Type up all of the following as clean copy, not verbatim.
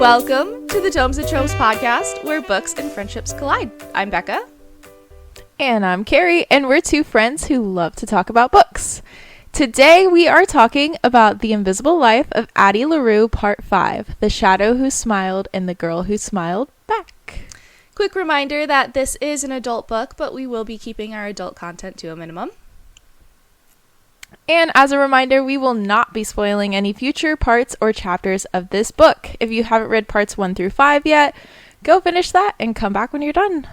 Welcome to the Tomes and Tropes podcast, where books and friendships collide. I'm Becca. And I'm Keri, and we're two friends who love to talk about books. Today we are talking about The Invisible Life of Addie LaRue, Part 5, The Shadow Who Smiled and the Girl Who Smiled Back. Quick reminder that this is an adult book, but we will be keeping our adult content to a minimum. And as a reminder, we will not be spoiling any future parts or chapters of this book. If you haven't read parts 1 through 5 yet, go finish that and come back when you're done.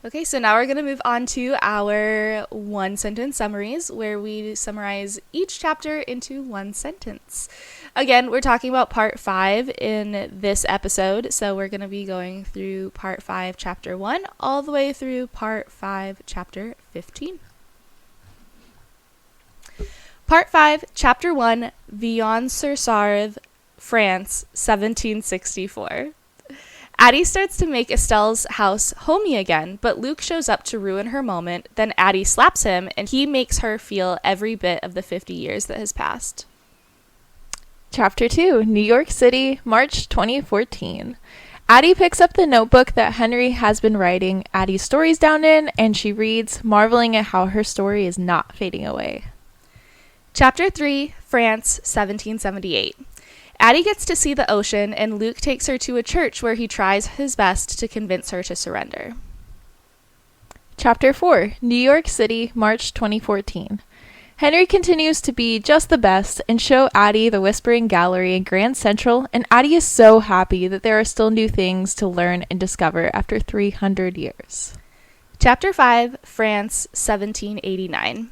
Okay, so now we're going to move on to our one-sentence summaries, where we summarize each chapter into one sentence. Again, we're talking about Part 5 in this episode, so we're going to be going through Part 5, Chapter 1, all the way through Part 5, Chapter 15. Part 5, Chapter 1, Vion-sur-Sarthe, France, 1764. Addie starts to make Estelle's house homey again, but Luc shows up to ruin her moment. Then Addie slaps him, and he makes her feel every bit of the 50 years that has passed. Chapter 2, New York City, March 2014. Addie picks up the notebook that Henry has been writing Addie's stories down in, and she reads, marveling at how her story is not fading away. Chapter 3, France, 1778. Addie gets to see the ocean, and Luc takes her to a church where he tries his best to convince her to surrender. Chapter 4, New York City, March 2014. Henry continues to be just the best and show Addie the Whispering Gallery in Grand Central, and Addie is so happy that there are still new things to learn and discover after 300 years. Chapter 5, France, 1789.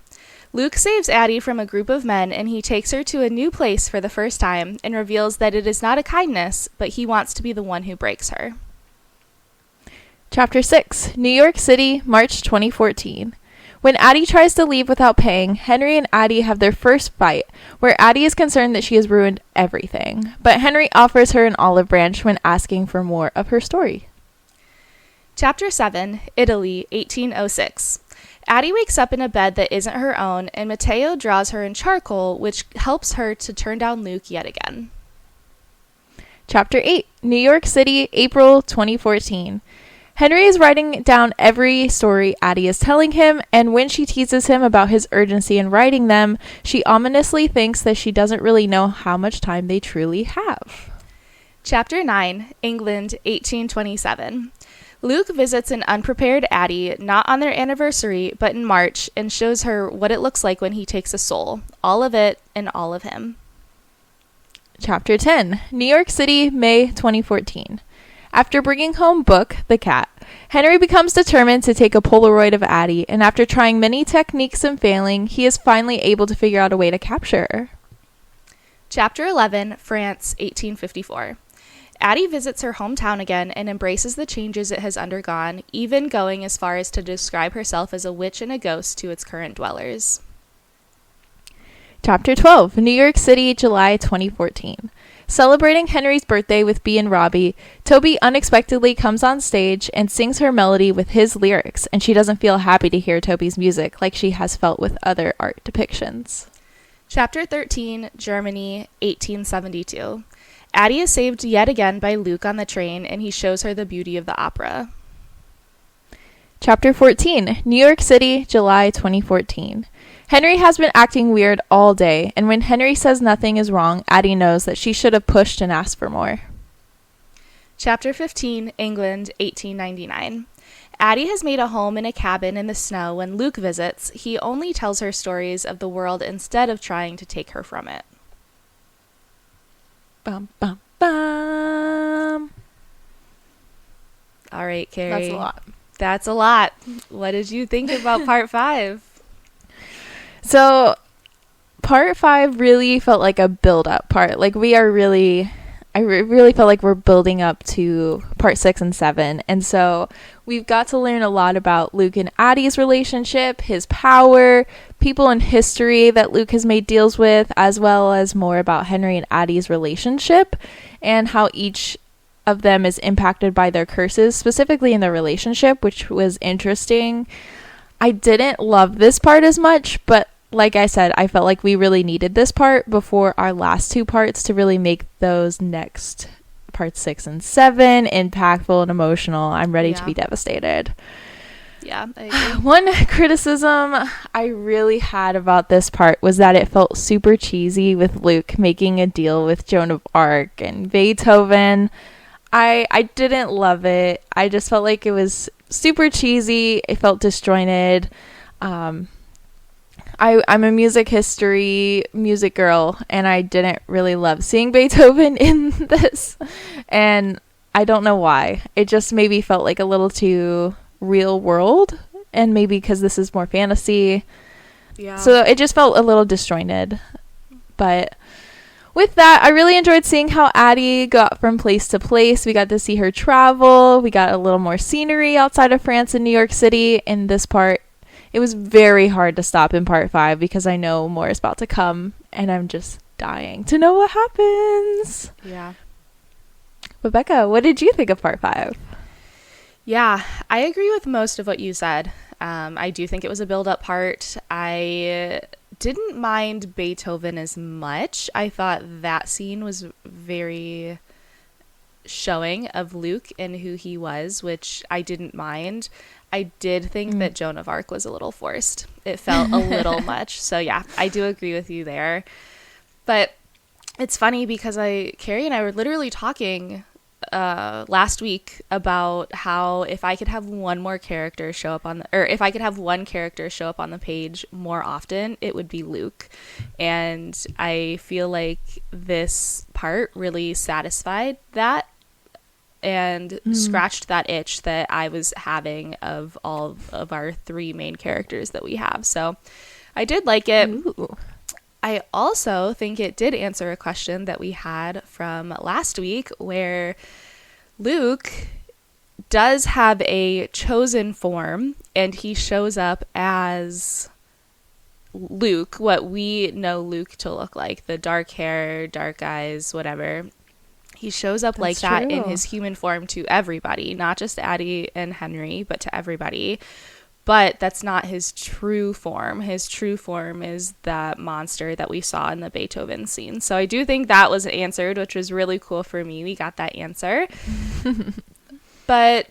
Luc saves Addie from a group of men, and he takes her to a new place for the first time and reveals that it is not a kindness, but he wants to be the one who breaks her. Chapter 6, New York City, March 2014. When Addie tries to leave without paying, Henry and Addie have their first fight, where Addie is concerned that she has ruined everything. But Henry offers her an olive branch when asking for more of her story. Chapter 7, Italy, 1806. Addie wakes up in a bed that isn't her own, and Matteo draws her in charcoal, which helps her to turn down Luc yet again. Chapter 8, New York City, April 2014. Henry is writing down every story Addie is telling him, and when she teases him about his urgency in writing them, she ominously thinks that she doesn't really know how much time they truly have. Chapter 9, England, 1827. Luc visits an unprepared Addie, not on their anniversary, but in March, and shows her what it looks like when he takes a soul. All of it and all of him. Chapter 10, New York City, May 2014. After bringing home Book, the cat, Henry becomes determined to take a Polaroid of Addie, and after trying many techniques and failing, he is finally able to figure out a way to capture her. Chapter 11, France, 1854. Addie visits her hometown again and embraces the changes it has undergone, even going as far as to describe herself as a witch and a ghost to its current dwellers. Chapter 12, New York City, July 2014. Celebrating Henry's birthday with Bea and Robbie, Toby unexpectedly comes on stage and sings her melody with his lyrics, and she doesn't feel happy to hear Toby's music like she has felt with other art depictions. Chapter 13, Germany, 1872. Addie is saved yet again by Luc on the train, and he shows her the beauty of the opera. Chapter 14, New York City, July 2014. Henry has been acting weird all day, and when Henry says nothing is wrong, Addie knows that she should have pushed and asked for more. Chapter 15, England, 1899. Addie has made a home in a cabin in the snow. When Luc visits, he only tells her stories of the world instead of trying to take her from it. Bum, bum, bum. All right, Keri. That's a lot. That's a lot. What did you think about Part 5? So, Part 5 really felt like a build-up part. Like, I really felt like we're building up to Part 6 and 7. And so, we've got to learn a lot about Luc and Addie's relationship, his power, people in history that Luc has made deals with, as well as more about Henry and Addie's relationship and how each of them is impacted by their curses, specifically in their relationship, which was interesting. I didn't love this part as much, but like I said, I felt like we really needed this part before our last two parts to really make those next parts 6 and 7 impactful and emotional. I'm ready to Yeah. be devastated. Yeah, I agree. One criticism I really had about this part was that it felt super cheesy with Luc making a deal with Joan of Arc and Beethoven. I didn't love it. I just felt like it was super cheesy. It felt disjointed. I'm a music girl, and I didn't really love seeing Beethoven in this. And I don't know why. It just maybe felt like a little too real world, and maybe because this is more fantasy. Yeah. So it just felt a little disjointed. But with that, I really enjoyed seeing how Addie got from place to place. We got to see her travel. We got a little more scenery outside of France and New York City in this part. It was very hard to stop in part 5 because I know more is about to come, and I'm just dying to know what happens. Yeah. But Becca, what did you think of part 5? Yeah, I agree with most of what you said. I do think it was a build-up part. I didn't mind Beethoven as much. I thought that scene was very showing of Luc and who he was, which I didn't mind. I did think that Joan of Arc was a little forced. It felt a little much. So yeah, I do agree with you there. But it's funny because Keri and I were literally talking last week about how if I could have one character show up on the page more often, it would be Luc. And I feel like this part really satisfied that and scratched that itch that I was having of all of our 3 main characters that we have. So I did like it. Ooh. I also think it did answer a question that we had from last week, where Luc does have a chosen form and he shows up as Luc, what we know Luc to look like, the dark hair, dark eyes, whatever. He shows up like that in his human form to everybody, not just Addie and Henry, but to everybody. But that's not his true form. His true form is that monster that we saw in the Beethoven scene. So I do think that was answered, which was really cool for me. We got that answer. But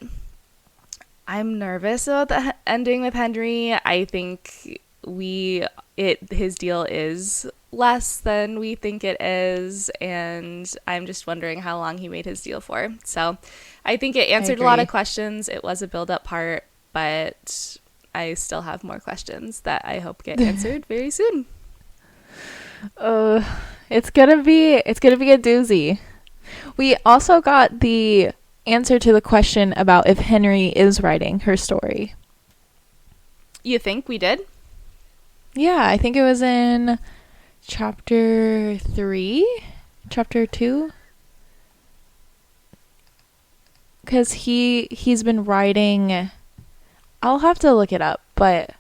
I'm nervous about the ending with Henry. I think his deal is less than we think it is, and I'm just wondering how long he made his deal for. So I think it answered a lot of questions. It was a build-up part, but I still have more questions that I hope get answered very soon. It's gonna be a doozy. We also got the answer to the question about if Henry is writing her story. You think we did? Yeah, I think it was in chapter 3, chapter 2. Because he's been writing. I'll have to look it up, but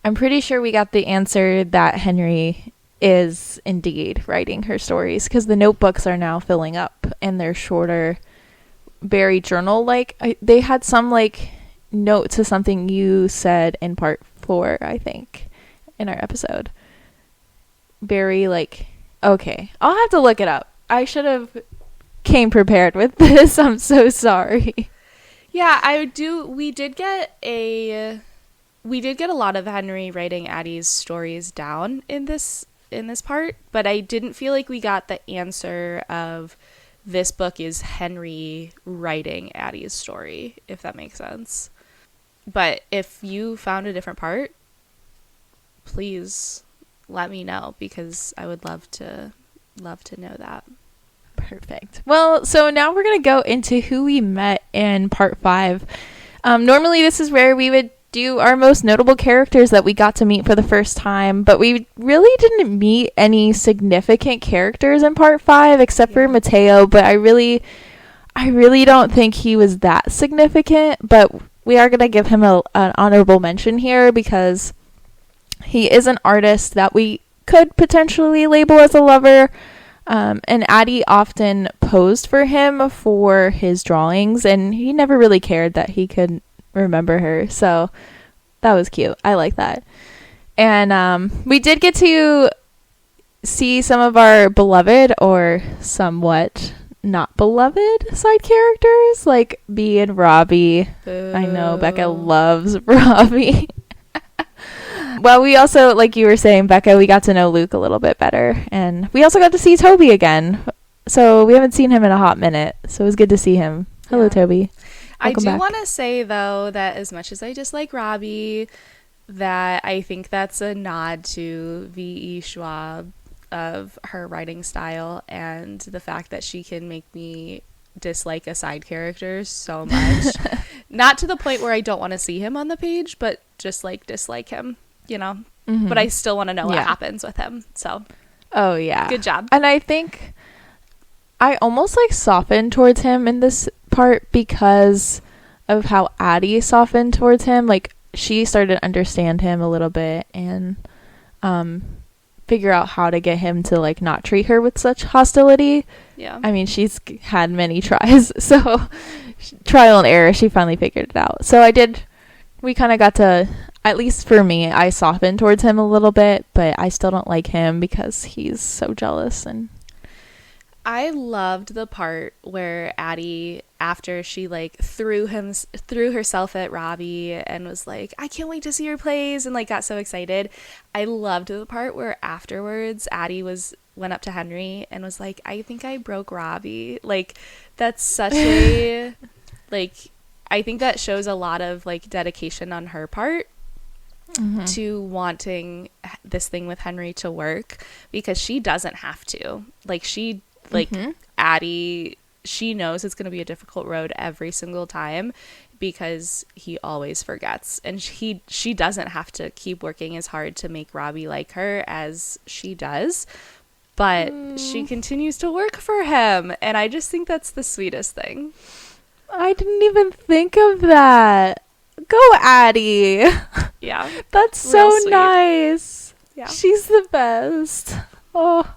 I'm pretty sure we got the answer that Henry is indeed writing her stories, because the notebooks are now filling up and they're shorter, very journal-like. They had some note to something you said in part 4, I think, in our episode. Very okay, I'll have to look it up. I should have came prepared with this. I'm so sorry. Yeah, we did get a lot of Henry writing Addie's stories down in this part, but I didn't feel like we got the answer of this book is Henry writing Addie's story, if that makes sense. But if you found a different part, please let me know, because I would love to know that. Perfect. Well, so now we're going to go into who we met in part 5. Normally this is where we would do our most notable characters that we got to meet for the first time, but we really didn't meet any significant characters in part 5 except for Matteo, but I really don't think he was that significant, but we are going to give him an honorable mention here because he is an artist that we could potentially label as a lover. And Addie often posed for him for his drawings, and he never really cared that he could remember her. So that was cute. I like that. And we did get to see some of our beloved, or somewhat not beloved side characters, like Bea and Robbie. Boo. I know Becca loves Robbie. Well, we also, like you were saying, Becca, we got to know Luc a little bit better, and we also got to see Toby again. So we haven't seen him in a hot minute, so it was good to see him. Hello, Yeah. Toby. I Welcome do back. want to say, though, that as much as I dislike Robbie, that I think that's a nod to VE Schwab of her writing style and the fact that she can make me dislike a side character so much. Not to the point where I don't want to see him on the page, but just like dislike him, you know? Mhm. But I still want to know what Yeah. happens with him. So Oh, yeah. good job. And I think I almost like softened towards him in this part because of how Addie softened towards him. Like, she started to understand him a little bit and figure out how to get him to like not treat her with such hostility. Yeah. I mean, she's had many tries, so trial and error, she finally figured it out. So we kind of got to, at least for me, I softened towards him a little bit, but I still don't like him because he's so jealous. And I loved the part where Addie, after she like threw herself at Robbie and was like, I can't wait to see your plays, and like got so excited. I loved the part where afterwards Addie went up to Henry and was like, I think I broke Robbie. Like, that's such a like, I think that shows a lot of like dedication on her part to wanting this thing with Henry to work, because she doesn't have to. Addie, she knows it's going to be a difficult road every single time because he always forgets, and she doesn't have to keep working as hard to make Robbie like her as she does, but she continues to work for him, and I just think that's the sweetest thing. I didn't even think of that. Go, Addie. Yeah. That's Real so sweet. Nice. Yeah. She's the best. Oh,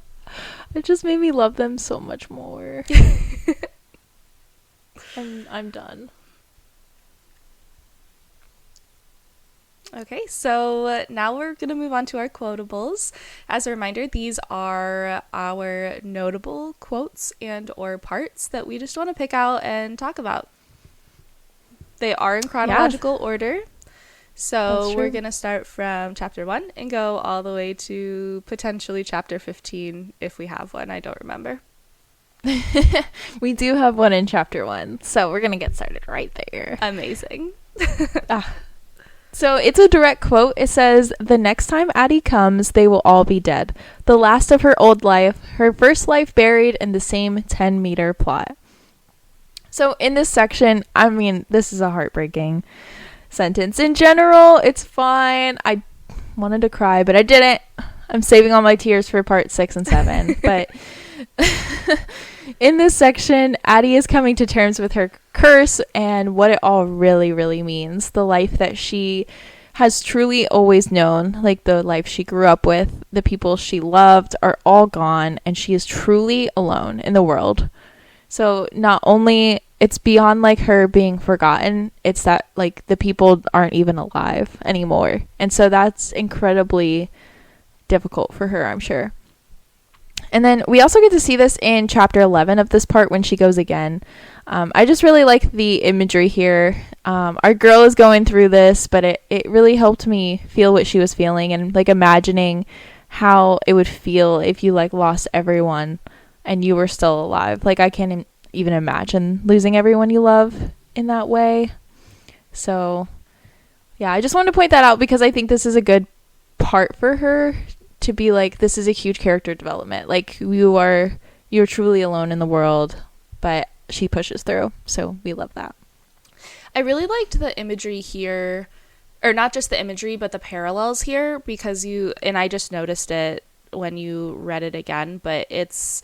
it just made me love them so much more. I'm done. Okay, so now we're going to move on to our quotables. As a reminder, these are our notable quotes and or parts that we just want to pick out and talk about. They are in chronological order. So That's we're true. going to start from chapter 1 and go all the way to potentially chapter 15 if we have one. I don't remember. We do have one in chapter 1, so we're going to get started right there. Amazing. So it's a direct quote. It says, "The next time Addie comes, they will all be dead. The last of her old life, her first life buried in the same 10-meter plot." So in this section, I mean, this is a heartbreaking sentence. In general, it's fine. I wanted to cry, but I didn't. I'm saving all my tears for part 6 and 7. But in this section, Addie is coming to terms with her curse and what it all really, really means. The life that she has truly always known, like the life she grew up with, the people she loved are all gone, and she is truly alone in the world. So not only it's beyond like her being forgotten, it's that like the people aren't even alive anymore. And so that's incredibly difficult for her, I'm sure. And then we also get to see this in chapter 11 of this part when she goes again. I just really like the imagery here. Our girl is going through this, but it really helped me feel what she was feeling and like imagining how it would feel if you like lost everyone and you were still alive. Like I can't even imagine losing everyone you love in that way. So yeah, I just wanted to point that out because I think this is a good part for her to be like, this is a huge character development. Like you're truly alone in the world, but she pushes through. So we love that. I really liked the imagery here, or not just the imagery, but the parallels here, because I just noticed it when you read it again, but it's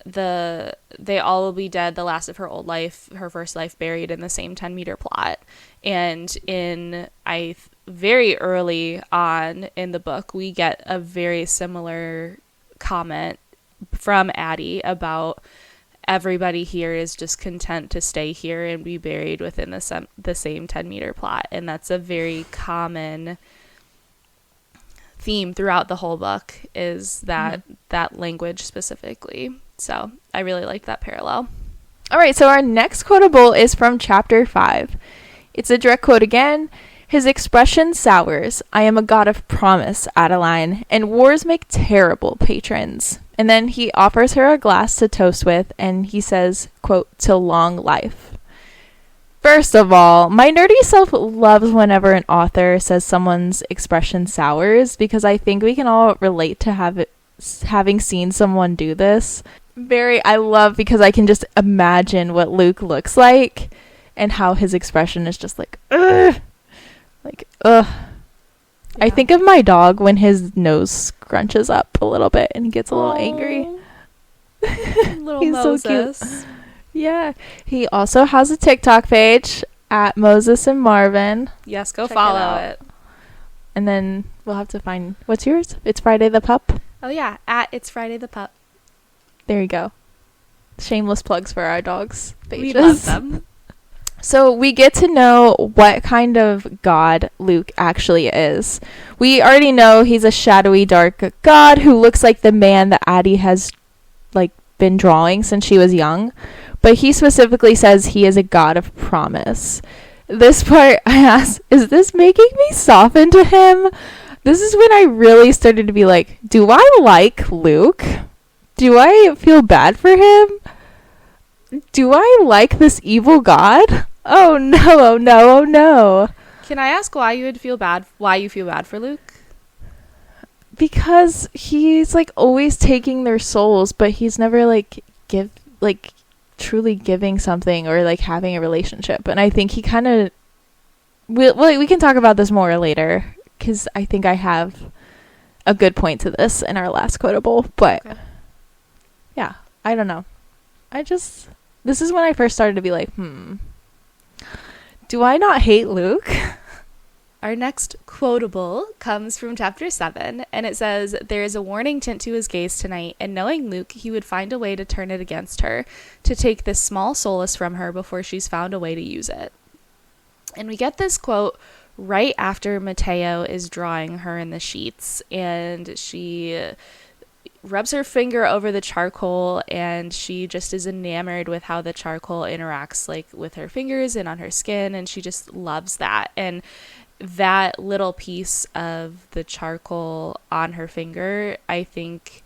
they all will be dead, the last of her old life, her first life buried in the same 10-meter plot. And very early on in the book, we get a very similar comment from Addie about everybody here is just content to stay here and be buried within the same 10-meter plot. And that's a very common theme throughout the whole book, is that language specifically. So I really like that parallel. All right, so our next quotable is from chapter 5. It's a direct quote again. His expression sours. I am a god of promise, Adeline, and wars make terrible patrons. And then he offers her a glass to toast with, and he says, quote, to long life. First of all, my nerdy self loves whenever an author says someone's expression sours, because I think we can all relate to having seen someone do this. I love because I can just imagine what Luc looks like and how his expression is just like, ugh. Like, ugh. Yeah. I think of my dog when his nose scrunches up a little bit and he gets a little angry. Little He's Moses. So cute. Yeah. He also has a TikTok page at Moses and Marvin. Yes, go follow it. And then we'll have to find, what's yours? It's Friday the Pup? Oh yeah, at It's Friday the Pup. There you go. Shameless plugs for our dogs' pages. We love them. So we get to know what kind of god Luc actually is. We already know he's a shadowy, dark god who looks like the man that Addie has been drawing since she was young. But he specifically says he is a god of promise. This part, I asked, is this making me soften to him? This is when I really started to be like, do I like Luc? Do I feel bad for him? Do I like this evil god? Oh no, oh no, oh no. Can I ask why you feel bad for Luc? Because he's always taking their souls, but he's never truly giving something or having a relationship. And I think he kind of we can talk about this more later, because I think I have a good point to this in our last quotable. But okay. Yeah, I don't know. This is when I first started to be like, do I not hate Luc? Our next quotable comes from chapter 7, and it says, there is a warning tint to his gaze tonight, and knowing Luc, he would find a way to turn it against her, to take this small solace from her before she's found a way to use it. And we get this quote right after Mateo is drawing her in the sheets, and she rubs her finger over the charcoal, and she just is enamored with how the charcoal interacts with her fingers and on her skin, and she just loves that. And that little piece of the charcoal on her finger, I think,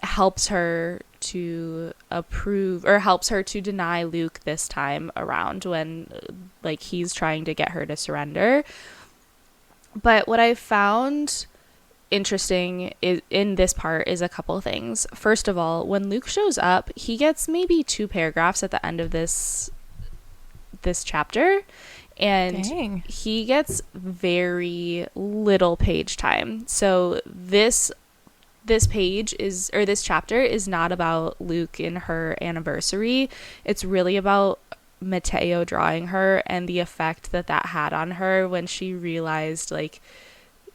helps her to helps her to deny Luc this time around when he's trying to get her to surrender. But what I found interesting in this part is a couple things. First of all, when Luc shows up, he gets maybe 2 paragraphs at the end of this chapter, and Dang. He gets very little page time. So this chapter is not about Luc and her anniversary. It's really about Mateo drawing her and the effect that had on her when she realized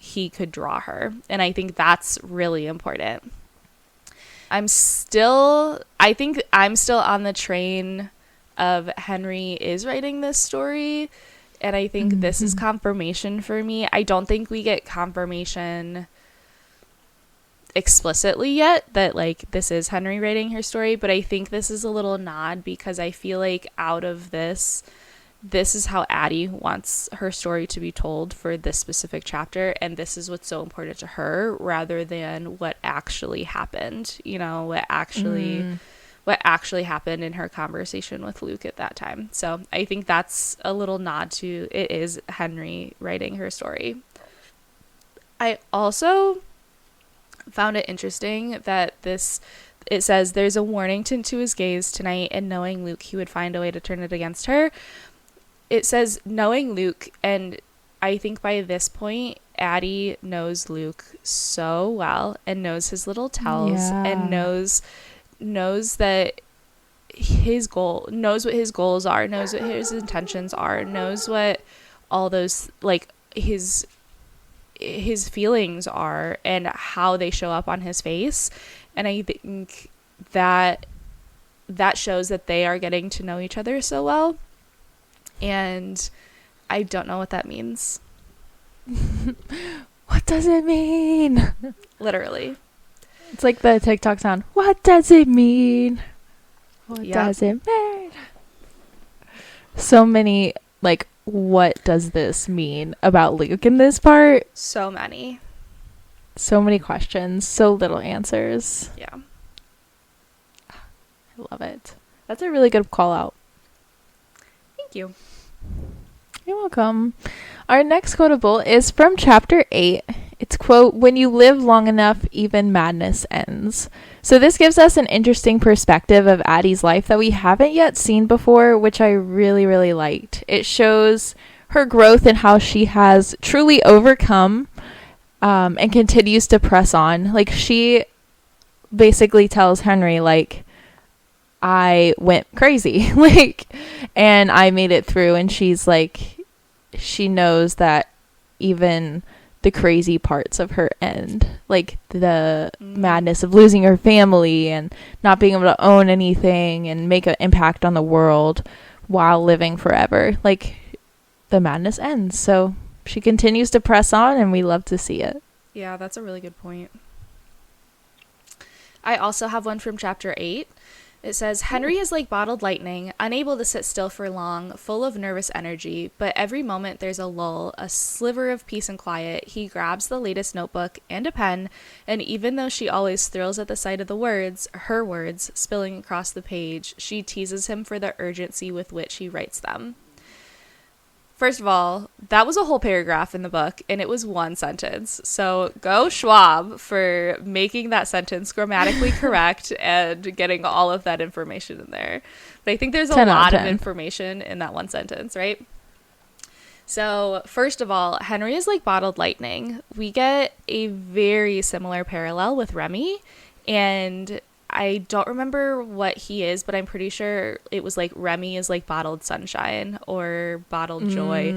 he could draw her. And I think that's really important. I think I'm still on the train of Henry is writing this story, and I think this is confirmation for me. I don't think we get confirmation explicitly yet that this is Henry writing her story, but I think this is a little nod, because I feel out of this is how Addie wants her story to be told for this specific chapter, and this is what's so important to her, rather than what actually happened, what actually happened in her conversation with Luc at that time. So I think that's a little nod to it is Henry writing her story. I also found it interesting that it says there's a warning to his gaze tonight, and knowing Luc, he would find a way to turn it against her. It says knowing Luc, and I think by this point, Addie knows Luc so well and knows his little tells, and knows that knows what his goals are, knows what his intentions are, knows what all those his feelings are and how they show up on his face. And I think that shows that they are getting to know each other so well. And I don't know what that means. What does it mean? Literally. It's like the TikTok sound. What does it mean? What does it mean? so many, like, what does this mean about Luke in this part? So many. So many questions, so little answers. Yeah. I love it. That's a really good call out. Thank you. You're welcome. Our next quotable is from chapter 8. It's, quote, "When you live long enough, even madness ends." So this gives us an interesting perspective of Addie's life that we haven't yet seen before, which I really, really liked. It shows her growth and how she has truly overcome and continues to press on. Like, she basically tells Henry, like, I went crazy, like, and I made it through. And she's like, she knows that even the crazy parts of her end, like the madness of losing her family and not being able to own anything and make an impact on the world while living forever, like, the madness ends. So she continues to press on, and we love to see it. Yeah, that's a really good point. I also have one from chapter 8. It says, "Henry is like bottled lightning, unable to sit still for long, full of nervous energy, but every moment there's a lull, a sliver of peace and quiet. He grabs the latest notebook and a pen, and even though she always thrills at the sight of the words, her words, spilling across the page, she teases him for the urgency with which he writes them." First of all, that was a whole paragraph in the book, and it was one sentence. So go Schwab for making that sentence grammatically correct and getting all of that information in there. But I think there's a lot of information in that one sentence, right? So first of all, Henry is like bottled lightning. We get a very similar parallel with Remy, and I don't remember what he is, but I'm pretty sure it was like Remy is like bottled sunshine or bottled joy,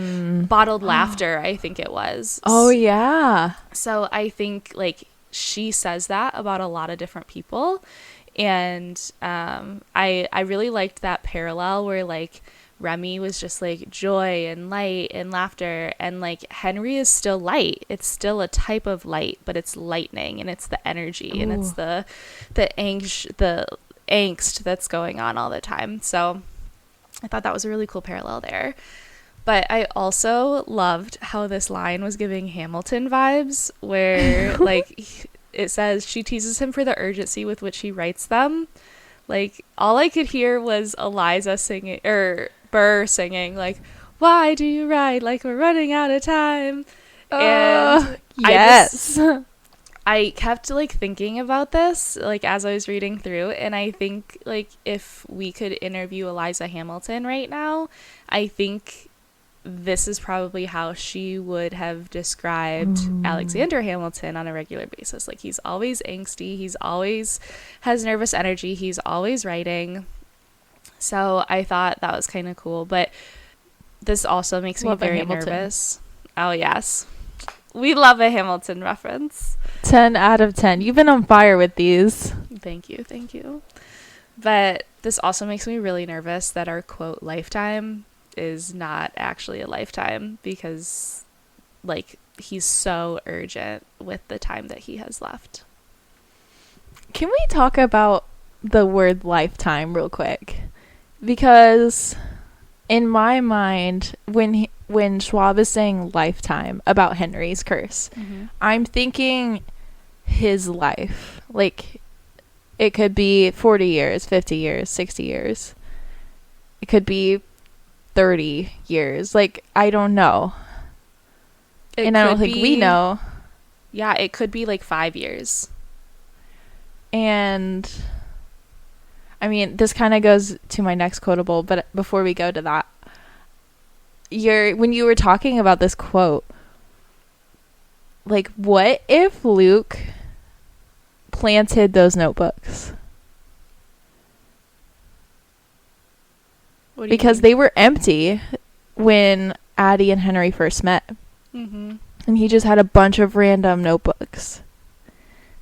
bottled laughter, I think it was. Oh, yeah. So I think like she says that about a lot of different people. And I really liked that parallel where like Remy was just like joy and light and laughter, and like Henry is still light. It's still a type of light, but it's lightning, and it's the energy. Ooh. And it's the angst that's going on all the time. So I thought that was a really cool parallel there. But I also loved how this line was giving Hamilton vibes, where like it says she teases him for the urgency with which he writes them. Like, all I could hear was Eliza singing, or Burr singing, like, "Why do you write like we're running out of time?" And yes. I kept like thinking about this like as I was reading through, and I think like if we could interview Eliza Hamilton right now, I think this is probably how she would have described Alexander Hamilton on a regular basis. Like, he's always angsty, he's always has nervous energy, he's always writing. So I thought that was kind of cool, but this also makes me very nervous. Oh yes, we love a Hamilton reference. 10 out of 10. You've been on fire with these. Thank you. But this also makes me really nervous that our quote lifetime is not actually a lifetime, because like he's so urgent with the time that he has left. Can we talk about the word lifetime real quick? Because in my mind, when Schwab is saying lifetime about Henry's curse, I'm thinking his life. Like, it could be 40 years, 50 years, 60 years. It could be 30 years. Like, I don't know. And I don't think we know. Yeah, it could be like 5 years. And I mean, this kind of goes to my next quotable, but before we go to that, when you were talking about this quote, like, what if Luke planted those notebooks? Because they were empty when Addie and Henry first met. And he just had a bunch of random notebooks.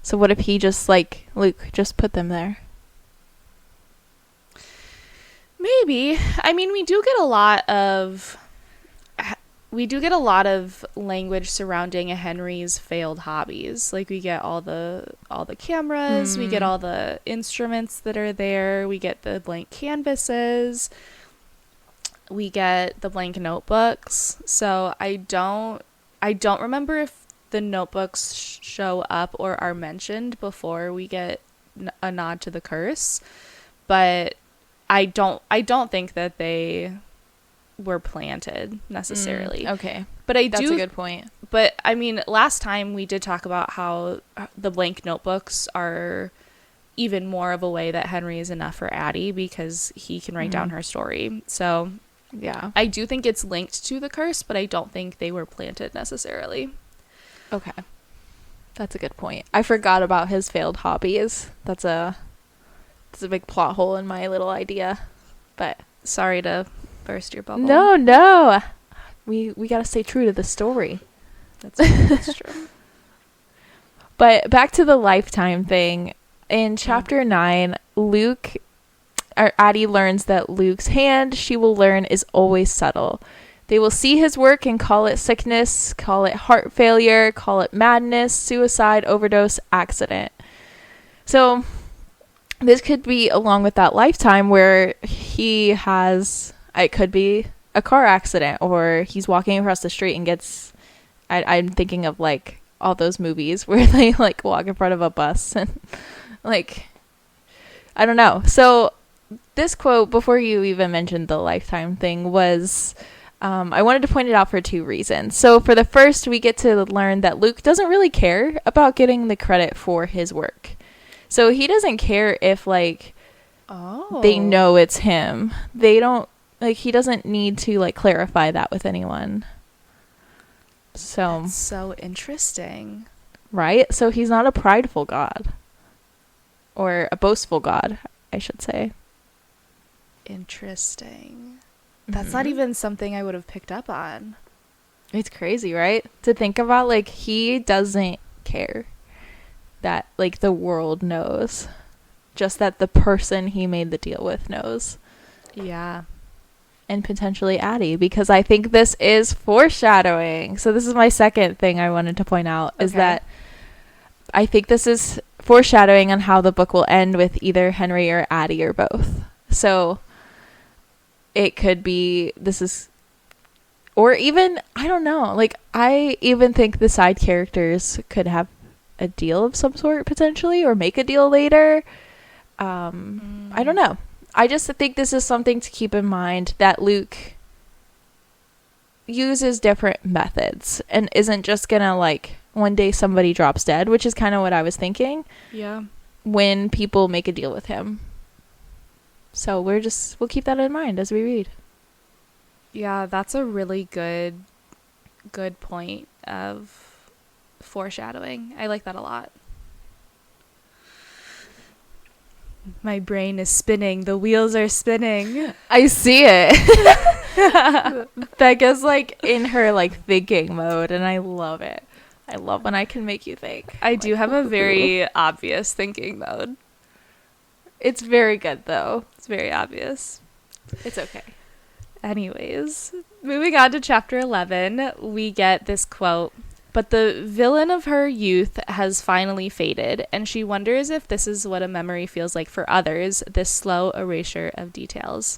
So what if he just, like, Luke just put them there? Maybe. I mean, we do get a lot of language surrounding Henry's failed hobbies. Like, we get all the cameras, we get all the instruments that are there, we get the blank canvases. we get the blank notebooks. So I don't remember if the notebooks show up or are mentioned before we get a nod to the curse, but I don't think that they were planted necessarily. Okay. But That's a good point. But I mean, last time we did talk about how the blank notebooks are even more of a way that Henry is enough for Addie because he can write down her story. So yeah, I do think it's linked to the curse, but I don't think they were planted necessarily. Okay. That's a good point. I forgot about his failed hobbies. That's a big plot hole in my little idea. But sorry to burst your bubble. No. We got to stay true to the story. That's true. But back to the lifetime thing. In chapter 9, Addie learns that Luc's hand, she will learn, is always subtle. They will see his work and call it sickness, call it heart failure, call it madness, suicide, overdose, accident. So this could be along with that lifetime where it could be a car accident, or he's walking across the street and gets, I'm thinking of like all those movies where they like walk in front of a bus and like, I don't know. So this quote, before you even mentioned the lifetime thing, was, I wanted to point it out for two reasons. So for the first, we get to learn that Luc doesn't really care about getting the credit for his work. So he doesn't care if like, they know it's him. They don't, like, he doesn't need to like clarify that with anyone. So that's so interesting. Right? So he's not a prideful god. Or a boastful god, I should say. Interesting. That's not even something I would have picked up on. It's crazy, right? To think about, like, he doesn't care that, like, the world knows. Just that the person he made the deal with knows. Yeah. And potentially Addie, because I think this is foreshadowing. So this is my second thing I wanted to point out, is that I think this is foreshadowing on how the book will end with either Henry or Addie or both. So it could be, or even, I don't know, like, I even think the side characters could have a deal of some sort potentially, or make a deal later. I don't know. I just think this is something to keep in mind, that Luc uses different methods and isn't just gonna like one day somebody drops dead, which is kind of what I was thinking. Yeah. When people make a deal with him. So we'll keep that in mind as we read. Yeah, that's a really good point of foreshadowing. I like that a lot. My brain is spinning. The wheels are spinning. I see it. Becca's like in her like thinking mode, and I love it. I love when I can make you think. I do have a very obvious thinking mode. It's very good though. It's very obvious. It's okay. Anyways, moving on to chapter 11, we get this quote. But the villain of her youth has finally faded, and she wonders if this is what a memory feels like for others, this slow erasure of details.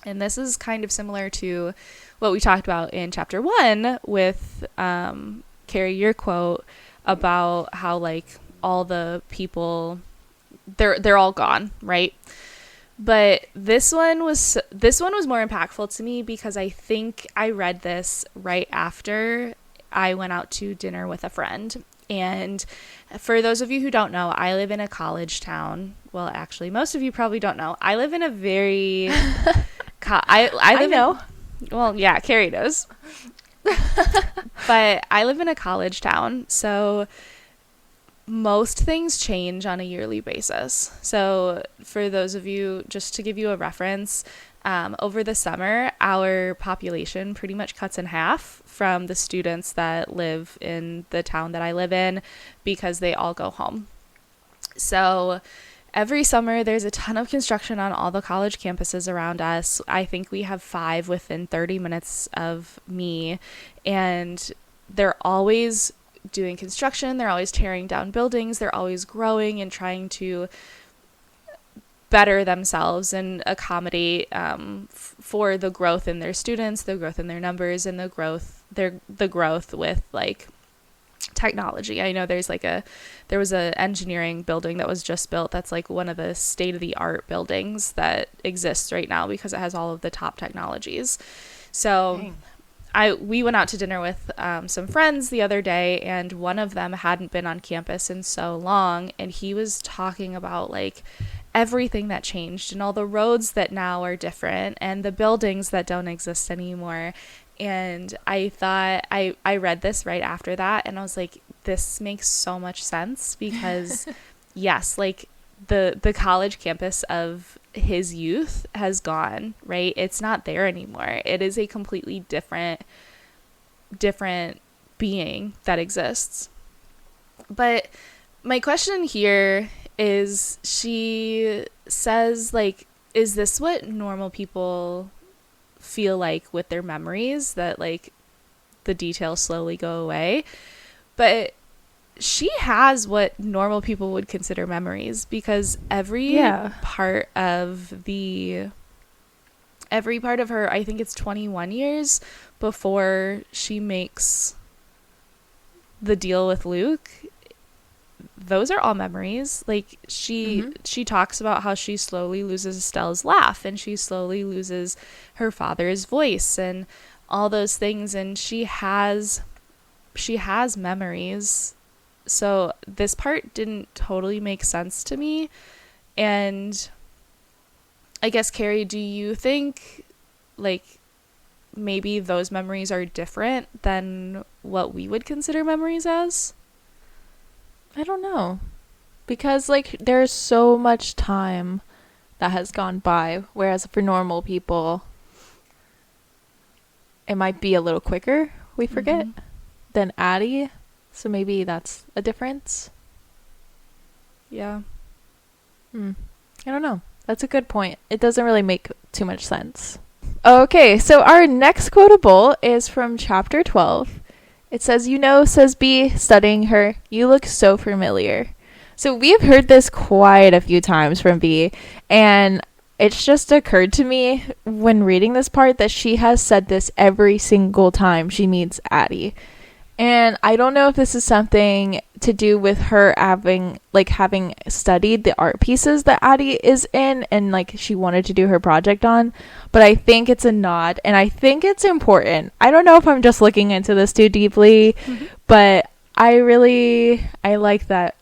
And this is kind of similar to what we talked about in chapter 1 with Keri, your quote about how like all the people, they're all gone, right? But this one was more impactful to me because I think I read this right after I went out to dinner with a friend. And for those of you who don't know, I live in a college town. Well, actually, most of you probably don't know. I live in a very... I know. Well, yeah, Keri knows. But I live in a college town, so most things change on a yearly basis. So for those of you, just to give you a reference, over the summer, our population pretty much cuts in half from the students that live in the town that I live in because they all go home. So every summer, there's a ton of construction on all the college campuses around us. I think we have 5 within 30 minutes of me, and they're always doing construction. They're always tearing down buildings. They're always growing and trying to better themselves and accommodate for the growth in their students, the growth in their numbers, and the growth with like technology. I know there was a engineering building that was just built that's like one of the state-of-the-art buildings that exists right now because it has all of the top technologies. So we went out to dinner with some friends the other day, and one of them hadn't been on campus in so long, and he was talking about like everything that changed and all the roads that now are different and the buildings that don't exist anymore. And I thought I read this right after that, and I was like, this makes so much sense because yes, like the college campus of his youth has gone, right? It's not there anymore. It is a completely different being that exists. But my question here is, she says like, is this what normal people feel like with their memories, that like the details slowly go away? But she has what normal people would consider memories, because every part of her, I think it's 21 years before she makes the deal with Luc, those are all memories. Like she talks about how she slowly loses Estelle's laugh, and she slowly loses her father's voice and all those things, and she has memories. So this part didn't totally make sense to me. And I guess, Keri, do you think like maybe those memories are different than what we would consider memories as? I don't know, because like there's so much time that has gone by, whereas for normal people it might be a little quicker, we forget, than Addie. So maybe that's a difference. Yeah. I don't know. That's a good point. It doesn't really make too much sense. Okay, so our next quotable is from chapter 12. It says, says B, studying her, you look so familiar. So we have heard this quite a few times from B, and it's just occurred to me when reading this part that she has said this every single time she meets Addie. And I don't know if this is something to do with her having studied the art pieces that Addie is in and like she wanted to do her project on, but I think it's a nod and I think it's important. I don't know if I'm just looking into this too deeply, but I like that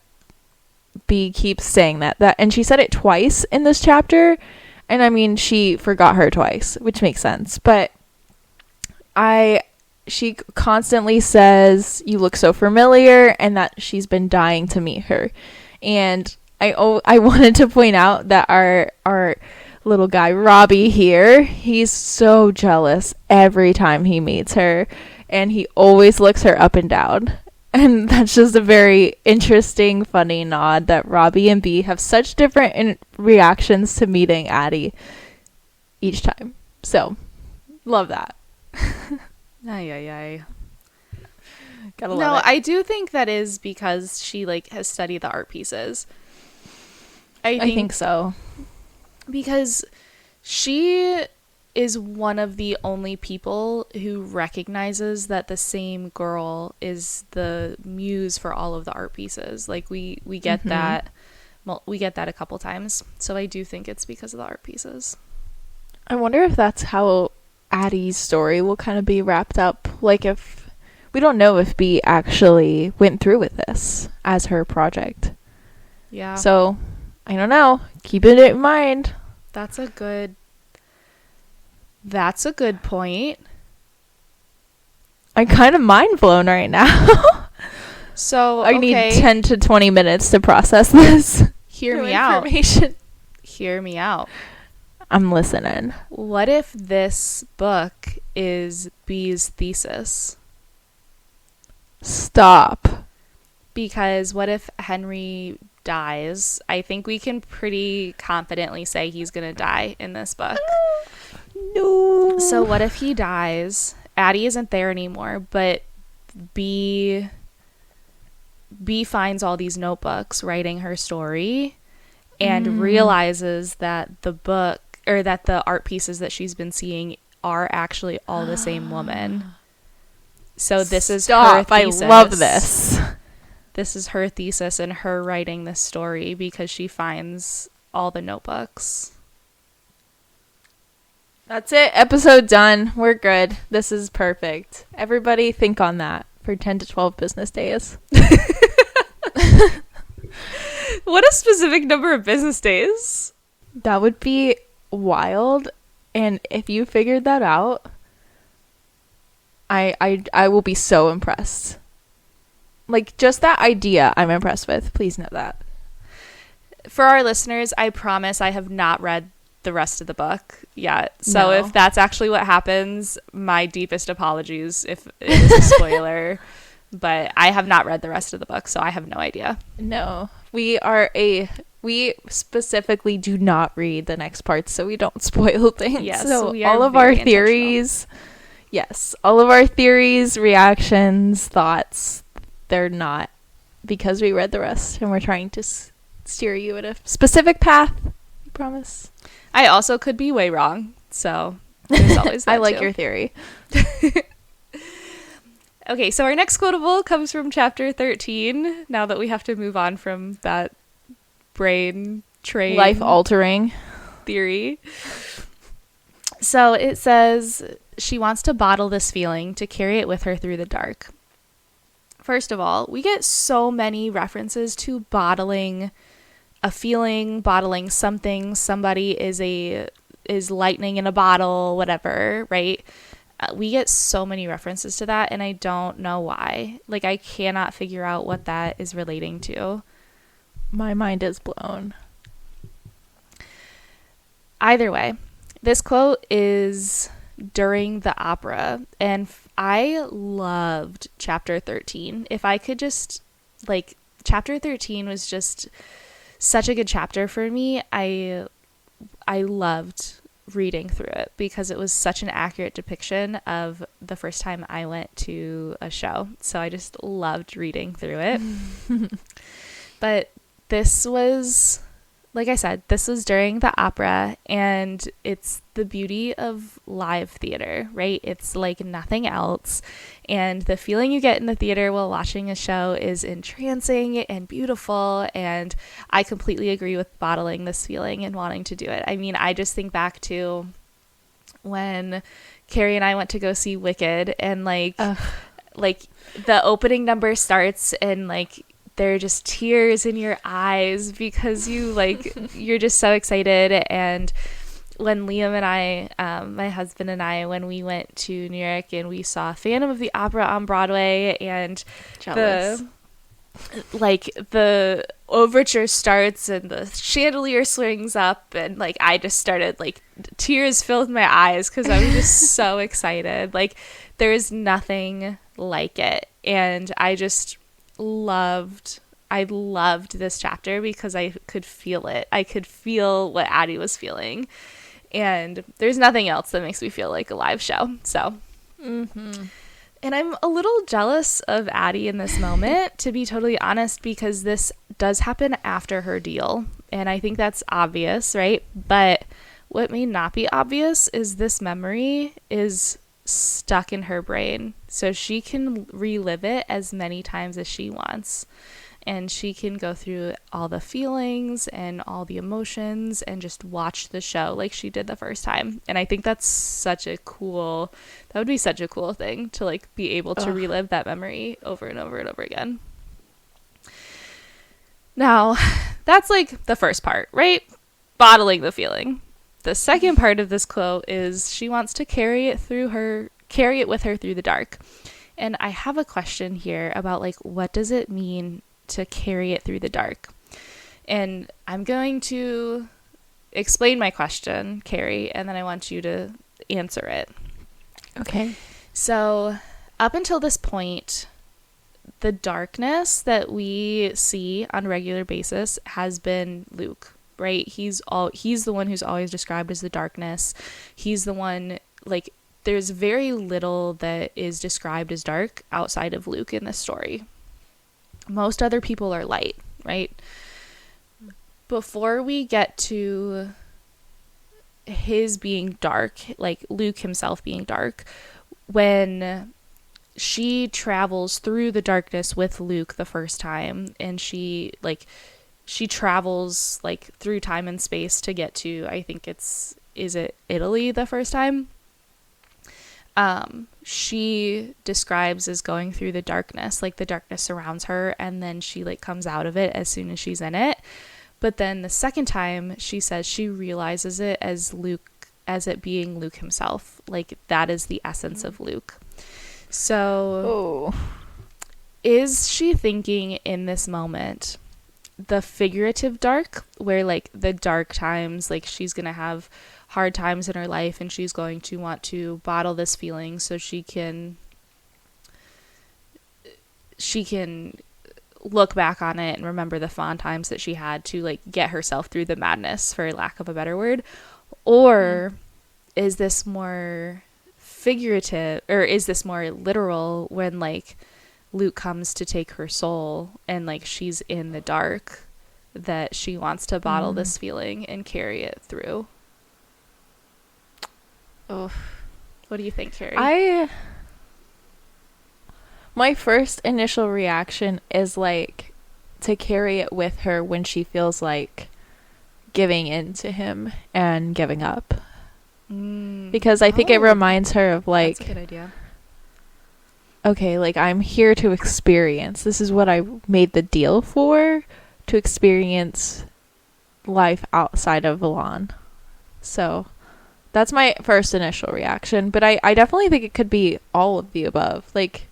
B keeps saying that, and she said it twice in this chapter, and I mean she forgot her twice, which makes sense, but she constantly says, you look so familiar, and that she's been dying to meet her. And I wanted to point out that our little guy, Robbie here, he's so jealous every time he meets her. And he always looks her up and down. And that's just a very interesting, funny nod that Robbie and B have such different reactions to meeting Addie each time. So, love that. Ay. Gotta love it. I do think that is because she like has studied the art pieces. I think so. Because she is one of the only people who recognizes that the same girl is the muse for all of the art pieces. Like we get that. Well, we get that a couple times. So I do think it's because of the art pieces. I wonder if that's how Addie's story will kind of be wrapped up. Like, if we don't know if B actually went through with this as her project. Yeah. So I don't know. Keep it in mind. That's a good point. I'm kind of mind blown right now. So I need 10 to 20 minutes to process this. Hear me out. Hear me out. I'm listening. What if this book is B's thesis? Stop. Because what if Henry dies? I think we can pretty confidently say he's going to die in this book. No. So what if he dies? Addie isn't there anymore, but B finds all these notebooks writing her story, and realizes that the book, or that the art pieces that she's been seeing are actually all the same woman. So this is her thesis. I love this. This is her thesis and her writing this story because she finds all the notebooks. That's it. Episode done. We're good. This is perfect. Everybody think on that for 10 to 12 business days. What a specific number of business days. That would be wild. And if you figured that out, I will be so impressed. Like, just that idea I'm impressed with. Please know that. For our listeners, I promise I have not read the rest of the book yet. So if that's actually what happens, my deepest apologies if it is a spoiler. But I have not read the rest of the book, so I have no idea. No. We specifically do not read the next parts so we don't spoil things. Yes, so all of our theories, all of our theories, reactions, thoughts, they're not because we read the rest and we're trying to steer you in a specific path. I promise. I also could be way wrong, so there's always that I like too. your theory. Okay, so our next quotable comes from chapter 13, now that we have to move on from that brain train life-altering theory. So it says, she wants to bottle this feeling to carry it with her through the dark. First of all, we get so many references to bottling a feeling, bottling something. Somebody is lightning in a bottle, whatever, right? We get so many references to that, and I don't know why. Like, I cannot figure out what that is relating to. My mind is blown. Either way, this quote is during the opera, and I loved chapter 13. If I could just, like, chapter 13 was just such a good chapter for me. I loved reading through it because it was such an accurate depiction of the first time I went to a show. So I just loved reading through it. But this was, like I said, this was during the opera, and it's the beauty of live theater, right? It's like nothing else. And the feeling you get in the theater while watching a show is entrancing and beautiful. And I completely agree with bottling this feeling and wanting to do it. I mean, I just think back to when Keri and I went to go see Wicked, and like the opening number starts, and like there are just tears in your eyes because you're just so excited. And when Liam and I, my husband and I, when we went to New York and we saw Phantom of the Opera on Broadway, and Jealous. the overture starts and the chandelier swings up, and like I just started, like, tears filled my eyes because I was just so excited. Like, there is nothing like it, and I loved this chapter because I could feel it. I could feel what Addie was feeling, and there's nothing else that makes me feel like a live show. So And I'm a little jealous of Addie in this moment, to be totally honest, because this does happen after her deal, and I think that's obvious, right? But what may not be obvious is this memory is stuck in her brain, so she can relive it as many times as she wants, and she can go through all the feelings and all the emotions and just watch the show like she did the first time. And I think that would be such a cool thing to, like, be able to relive that memory over and over and over again. Now, that's like the first part, right? Bottling the feeling. The second part of this quote is she wants to carry it with her through the dark. And I have a question here about, like, what does it mean to carry it through the dark? And I'm going to explain my question, Keri, and then I want you to answer it. Okay. So up until this point, the darkness that we see on a regular basis has been Luc, right? He's the one who's always described as the darkness. He's the one, like, there's very little that is described as dark outside of Luc in this story. Most other people are light, right? before we get to his being dark, like Luc himself being dark, when she travels through the darkness with Luc the first time, and she travels like through time and space to get to, I think is it Italy the first time? She describes as going through the darkness, like the darkness surrounds her, and then she like comes out of it as soon as she's in it. But then the second time, she says she realizes it as it being Luc himself. Like that is the essence of Luc. So is she thinking in this moment the figurative dark, where like the dark times, like she's gonna have hard times in her life and she's going to want to bottle this feeling so she can look back on it and remember the fond times that she had to like get herself through the madness, for lack of a better word? Or is this more figurative, or is this more literal, when like Luc comes to take her soul and like she's in the dark, that she wants to bottle this feeling and carry it through? Oh, what do you think, Keri? My first initial reaction is like to carry it with her when she feels like giving in to him and giving up. Because I think it reminds her of like, that's a good idea. Okay, like I'm here to experience. This is what I made the deal for, to experience life outside of Valon. So that's my first initial reaction. But I definitely think it could be all of the above. Like,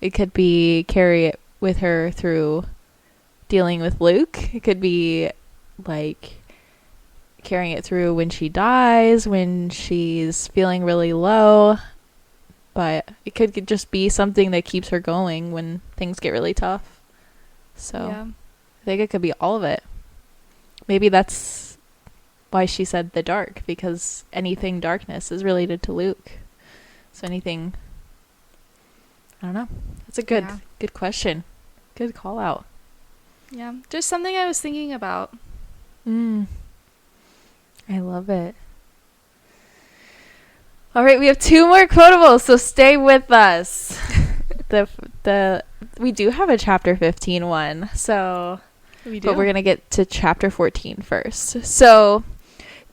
it could be carry it with her through dealing with Luc. It could be like carrying it through when she dies, when she's feeling really low. But it could just be something that keeps her going when things get really tough. So yeah. I think it could be all of it. Maybe that's why she said the dark, because anything darkness is related to Luc. So anything, I don't know. That's a good question. Good call out. Yeah, just something I was thinking about. I love it. All right, we have 2 more quotables, so stay with us. We do have a chapter 15 one, so we do. But we're going to get to chapter 14 first. So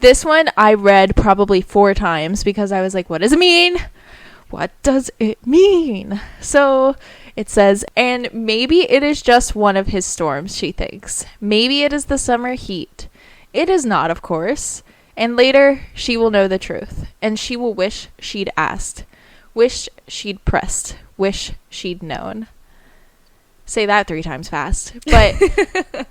this one I read probably 4 times because I was like, what does it mean? What does it mean? So it says, and maybe it is just one of his storms, she thinks. Maybe it is the summer heat. It is not, of course. And later, she will know the truth, and she will wish she'd asked, wish she'd pressed, wish she'd known. Say that 3 times fast. But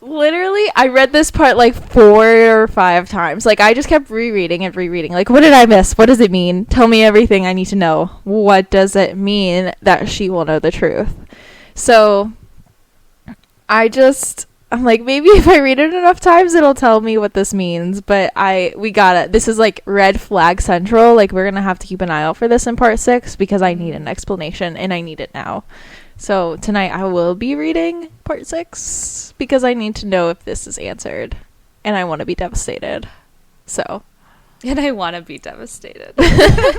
literally, I read this part like 4 or 5 times. Like, I just kept rereading and rereading. Like, what did I miss? What does it mean? Tell me everything I need to know. What does it mean that she will know the truth? So, I'm like, maybe if I read it enough times, it'll tell me what this means. But we got it. This is like red flag central. Like, we're going to have to keep an eye out for this in part 6 because I need an explanation and I need it now. So tonight I will be reading part 6 because I need to know if this is answered and I want to be devastated. And I want to be devastated. I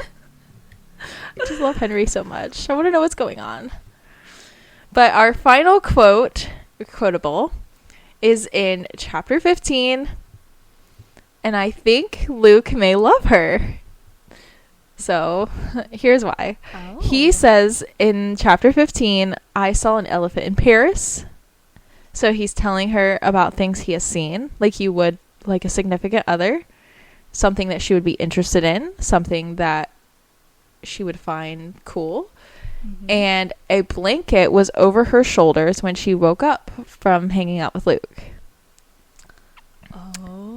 just love Henry so much. I want to know what's going on. But our final quotable, is in chapter 15, and I think Luc may love her. So, here's why. He says in chapter 15, I saw an elephant in Paris. So he's telling her about things he has seen, like you would like a significant other, something that she would be interested in, something that she would find cool. And a blanket was over her shoulders when she woke up from hanging out with Luc.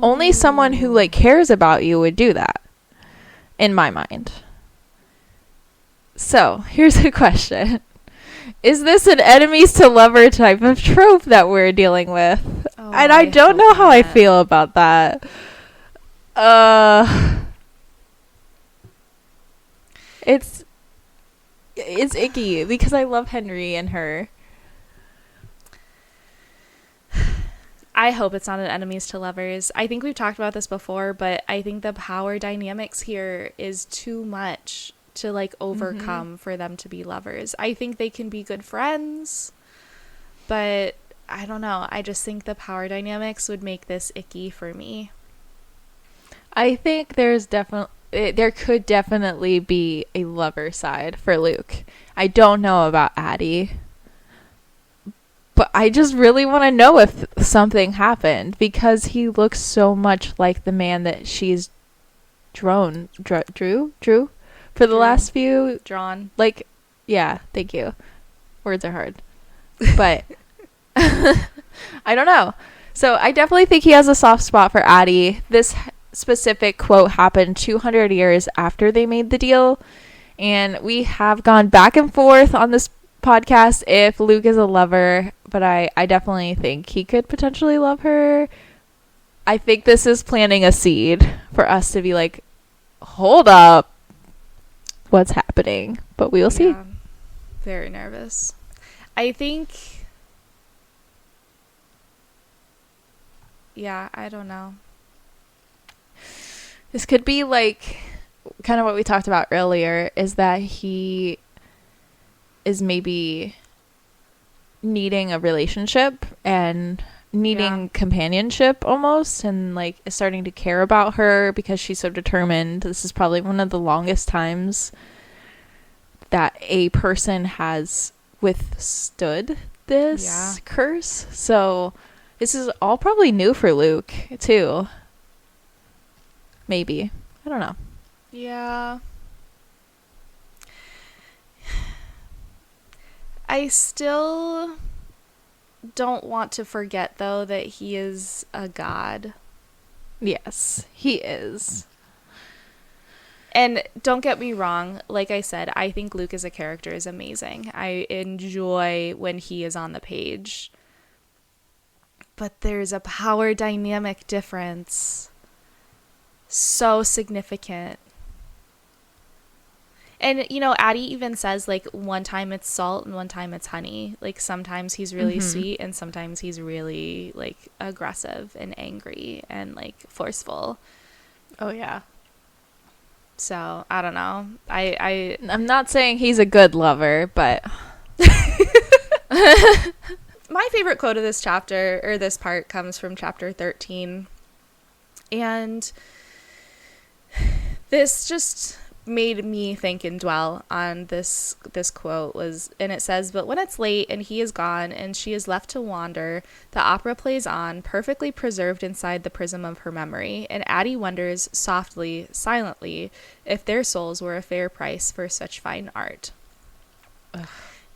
Only someone who like cares about you would do that, in my mind. So, here's a question. Is this an enemies to lover type of trope that we're dealing with? And I don't know how I feel about that. It's icky because I love Henry and her. I hope it's not an enemies to lovers. I think we've talked about this before, but I think the power dynamics here is too much to like overcome for them to be lovers. I think they can be good friends, but I don't know. I just think the power dynamics would make this icky for me. I think there could definitely be a lover side for Luc. I don't know about Addie, but I just really want to know if something happened, because he looks so much like the man that she's drew for the last few. Drawn. Like, yeah, thank you. Words are hard. But I don't know. So I definitely think he has a soft spot for Addie. This specific quote happened 200 years after they made the deal. And we have gone back and forth on this podcast if Luc is a lover, but I definitely think he could potentially love her. I think this is planting a seed for us to be like, hold up, what's happening? But we will see. Very nervous. I think, I don't know. This could be like kind of what we talked about earlier, is that he is maybe needing a relationship and needing companionship almost, and like is starting to care about her because she's so determined. This is probably one of the longest times that a person has withstood this curse. So this is all probably new for Luc too. Maybe. I don't know. Yeah. I still don't want to forget, though, that he is a god. Yes, he is. And don't get me wrong. Like I said, I think Luc as a character is amazing. I enjoy when he is on the page. But there's a power dynamic difference. So significant. And, you know, Addie even says, like, one time it's salt and one time it's honey. Like, sometimes he's really sweet and sometimes he's really, like, aggressive and angry and, like, forceful. Oh, yeah. So, I don't know. I'm not saying he's a good lover, but... My favorite quote of this chapter, or this part, comes from chapter 13. And this just made me think and dwell on this quote and it says, "But when it's late and he is gone and she is left to wander, the opera plays on, perfectly preserved inside the prism of her memory, and Addie wonders softly, silently, if their souls were a fair price for such fine art." Ugh.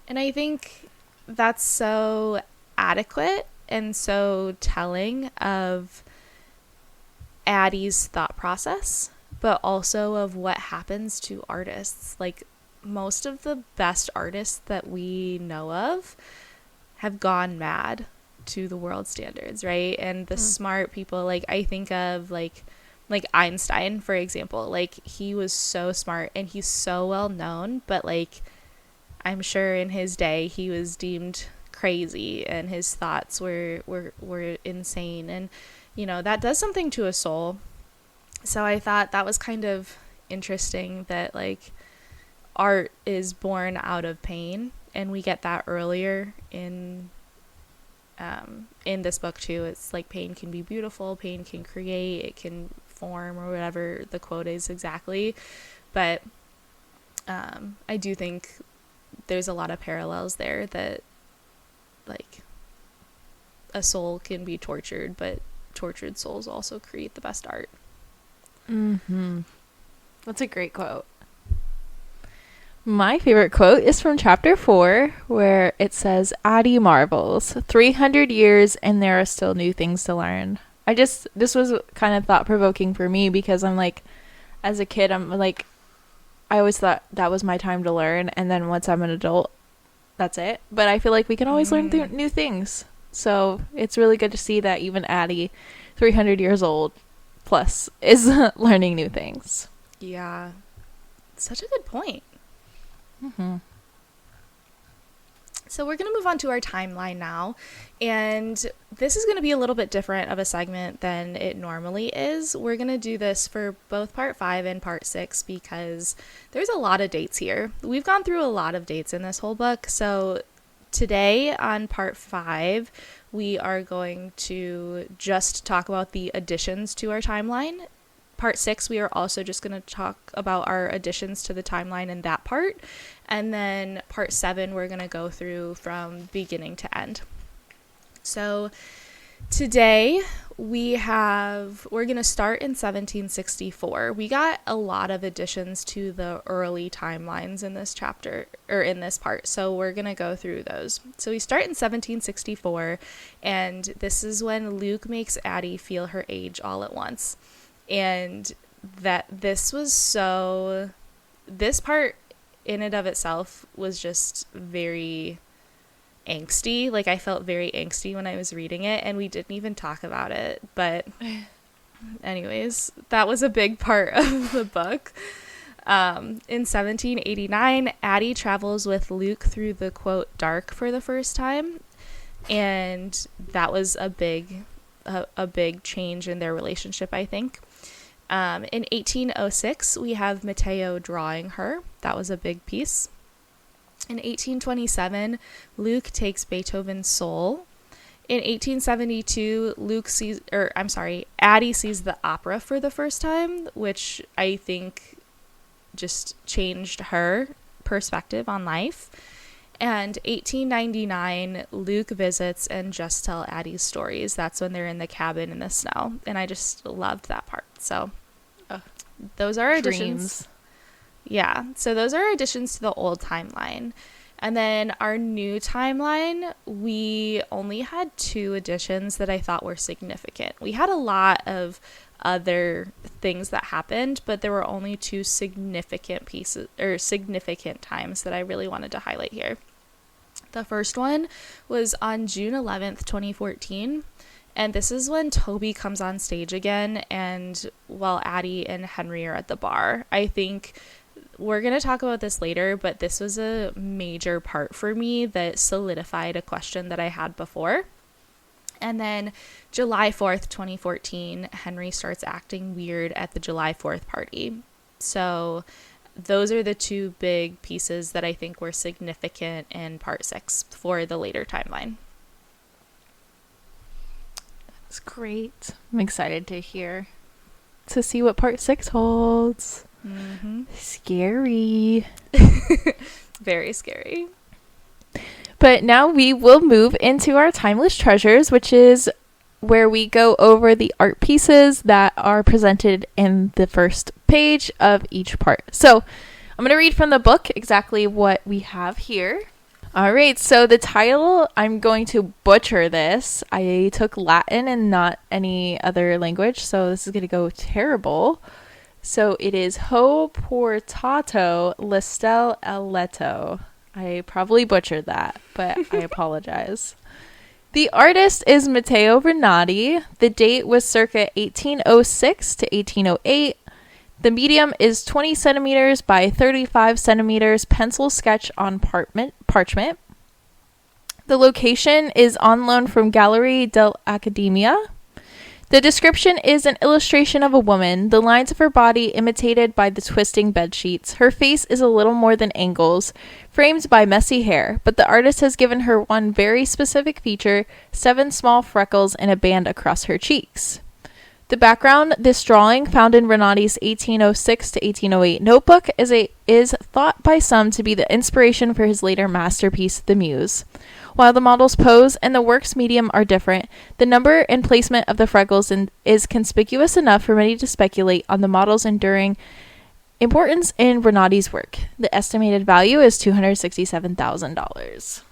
And I think that's so adequate and so telling of Addie's thought process, but also of what happens to artists. Like, most of the best artists that we know of have gone mad to the world standards, right? And the smart people, like, I think of like Einstein, for example. Like, he was so smart and he's so well known, but like, I'm sure in his day he was deemed crazy and his thoughts were insane, and you know, that does something to a soul. So I thought that was kind of interesting that, like, art is born out of pain, and we get that earlier in this book too. It's like pain can be beautiful, pain can create, it can form, or whatever the quote is exactly. But I do think there's a lot of parallels there, that like a soul can be tortured, but tortured souls also create the best art. That's a great quote. My favorite quote is from chapter 4, where it says, "Addie marvels, 300 years and there are still new things to learn." This was kind of thought-provoking for me, because I'm like, as a kid, I'm like, I always thought that was my time to learn, and then once I'm an adult, that's it. But I feel like we can always learn new things. So it's really good to see that even Addie, 300 years old plus, is learning new things. Yeah. Such a good point. So we're going to move on to our timeline now, and this is going to be a little bit different of a segment than it normally is. We're going to do this for both part 5 and part 6 because there's a lot of dates here. We've gone through a lot of dates in this whole book, so today on part 5, we are going to just talk about the additions to our timeline. Part 6, we are also just going to talk about our additions to the timeline in that part. And then part 7, we're going to go through from beginning to end. So today we're going to start in 1764. We got a lot of additions to the early timelines in this chapter, or in this part. So we're going to go through those. So we start in 1764, and this is when Luc makes Addie feel her age all at once. And this part in and of itself was just very angsty. Like, I felt very angsty when I was reading it, and we didn't even talk about it. But anyways, that was a big part of the book. In 1789, Addie travels with Luc through the, quote, dark for the first time. And that was a big change in their relationship, I think. In 1806, we have Matteo drawing her. That was a big piece. In 1827, Luc takes Beethoven's Soul. In 1872, Addie sees the opera for the first time, which I think just changed her perspective on life. And 1899, Luc visits and just tell Addie's stories. That's when they're in the cabin in the snow. And I just loved that part. So those are additions. Yeah. So those are additions to the old timeline. And then our new timeline, we only had 2 additions that I thought were significant. We had a lot of other things that happened, but there were only 2 significant pieces or significant times that I really wanted to highlight here. The first one was on June 11th, 2014. And this is when Toby comes on stage again, and while Addie and Henry are at the bar. I think we're going to talk about this later, but this was a major part for me that solidified a question that I had before. And then July 4th, 2014, Henry starts acting weird at the July 4th party. So those are the 2 big pieces that I think were significant in part 6 for the later timeline. That's great. I'm excited to see what part 6 holds. Mm-hmm. Scary. Very scary. But now we will move into our timeless treasures, which is where we go over the art pieces that are presented in the first page of each part. So I'm going to read from the book exactly what we have here. All right, so the title, I'm going to butcher this. I took Latin and not any other language, so this is going to go terrible. So it is Ho portato l'estelle el letto. I probably butchered that, but I apologize. The artist is Matteo Renati. The date was circa 1806 to 1808. The medium is 20 centimeters by 35 centimeters pencil sketch on parchment. The location is on loan from Gallery dell'Accademia. The description is an illustration of a woman, the lines of her body imitated by the twisting bedsheets. Her face is a little more than angles, framed by messy hair, but the artist has given her one very specific feature, 7 small freckles and a band across her cheeks. The background, this drawing, found in Renati's 1806 to 1808 notebook, is thought by some to be the inspiration for his later masterpiece, The Muse. While the model's pose and the work's medium are different, the number and placement of the freckles is conspicuous enough for many to speculate on the model's enduring importance in Renati's work. The estimated value is $267,000.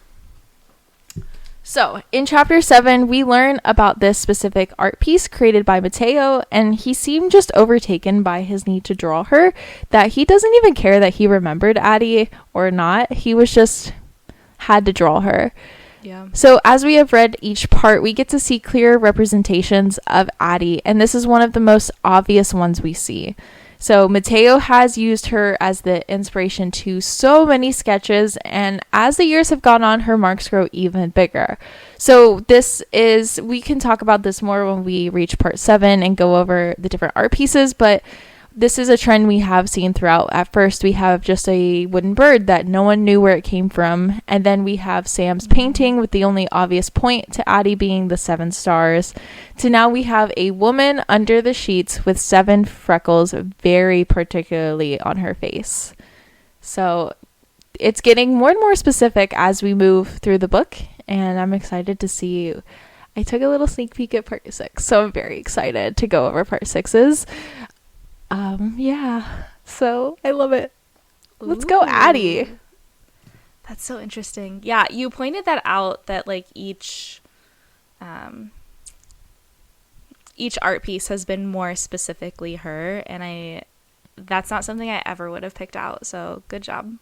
So, in Chapter 7, we learn about this specific art piece created by Matteo, and he seemed just overtaken by his need to draw her, that he doesn't even care that he remembered Addie or not. He was just had to draw her. Yeah. So, as we have read each part, we get to see clear representations of Addie, and this is one of the most obvious ones we see. So Mateo has used her as the inspiration to so many sketches, and as the years have gone on, her marks grow even bigger. So we can talk about this more when we reach part 7 and go over the different art pieces, but this is a trend we have seen throughout. At first, we have just a wooden bird that no one knew where it came from. And then we have Sam's painting with the only obvious point to Addie being the 7 stars. To now we have a woman under the sheets with 7 freckles very particularly on her face. So it's getting more and more specific as we move through the book. And I'm excited to see. I took a little sneak peek at part 6. So I'm very excited to go over part 6's. Yeah, so I love it. Let's go, Addie. That's so interesting. Yeah, you pointed that out, that like each art piece has been more specifically her, and that's not something I ever would have picked out, so good job.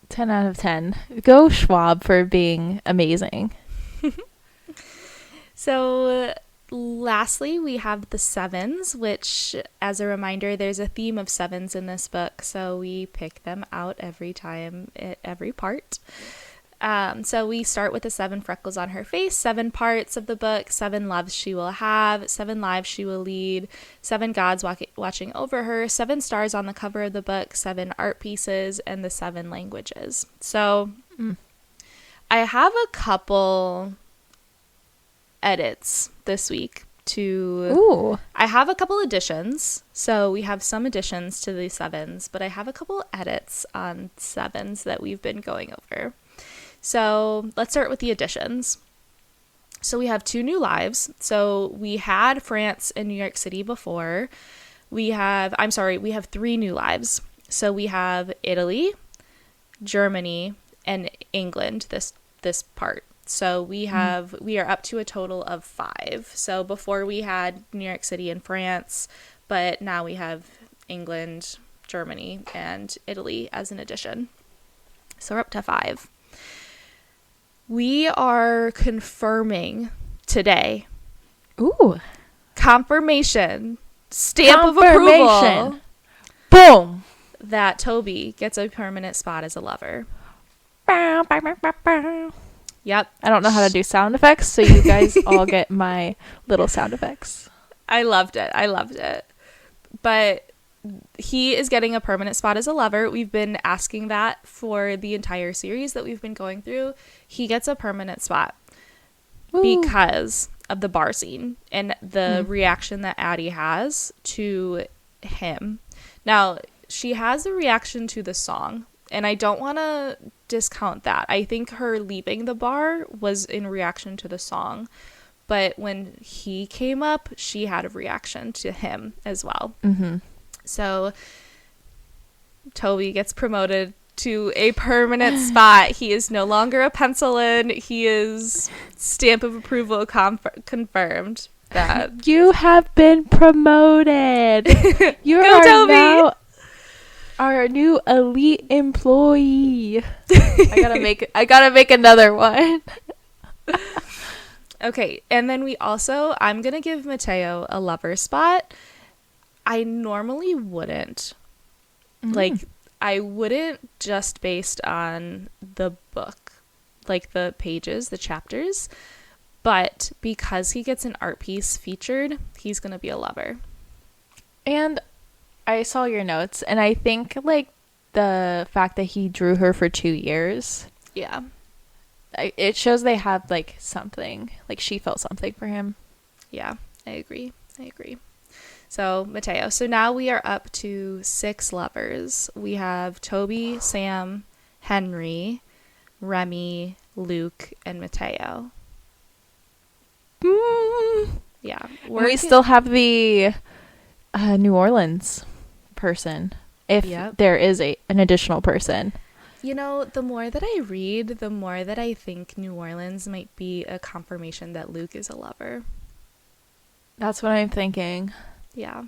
10 out of 10. Go Schwab for being amazing. So lastly, we have the 7s, which, as a reminder, there's a theme of 7s in this book, so we pick them out every time at every part. So we start with the 7 freckles on her face, 7 parts of the book, 7 loves she will have, 7 lives she will lead, 7 gods watching over her, 7 stars on the cover of the book, 7 art pieces, and the 7 languages. So I have a couple edits this week I have a couple additions, so we have some additions to the 7s, but I have a couple edits on 7s that we've been going over. So let's start with the additions. So we have 2 new lives. So we had France and New York City before. We have 3 new lives. So we have Italy, Germany, and England this part. So we are up to a total of 5. So before we had New York City and France, but now we have England, Germany, and Italy as an addition. So we're up to 5. We are confirming today. Ooh. Confirmation. Stamp of approval. Boom. That Toby gets a permanent spot as a lover. Yep. I don't know how to do sound effects, so you guys all get my little sound effects. I loved it. But he is getting a permanent spot as a lover. We've been asking that for the entire series that we've been going through. He gets a permanent spot. Ooh. Because of the bar scene and the reaction that Addie has to him. Now, she has a reaction to the song, and I don't want to discount that. I think her leaving the bar was in reaction to the song, but when he came up, she had a reaction to him as well. So Toby gets promoted to a permanent spot. He is no longer a pencil in. He is stamp of approval confirmed. That you have been promoted. You Go, are Toby. now our new elite employee. I gotta make another one. Okay, and then I'm gonna give Mateo a lover spot. I normally wouldn't. Like, I wouldn't, just based on the book, like the pages, the chapters, but because he gets an art piece featured, he's gonna be a lover. And I saw your notes, and I think like the fact that he drew her for 2 years, it shows they had like something, like she felt something for him. Yeah, I agree. So Mateo. So now we are up to 6 lovers. We have Toby, Sam, Henry, Remy, Luc, and Mateo. Yeah. We still have the New Orleans person, if there is an additional person. You know, the more that I read, the more that I think New Orleans might be a confirmation that Luc is a lover. That's what I'm thinking. Yeah.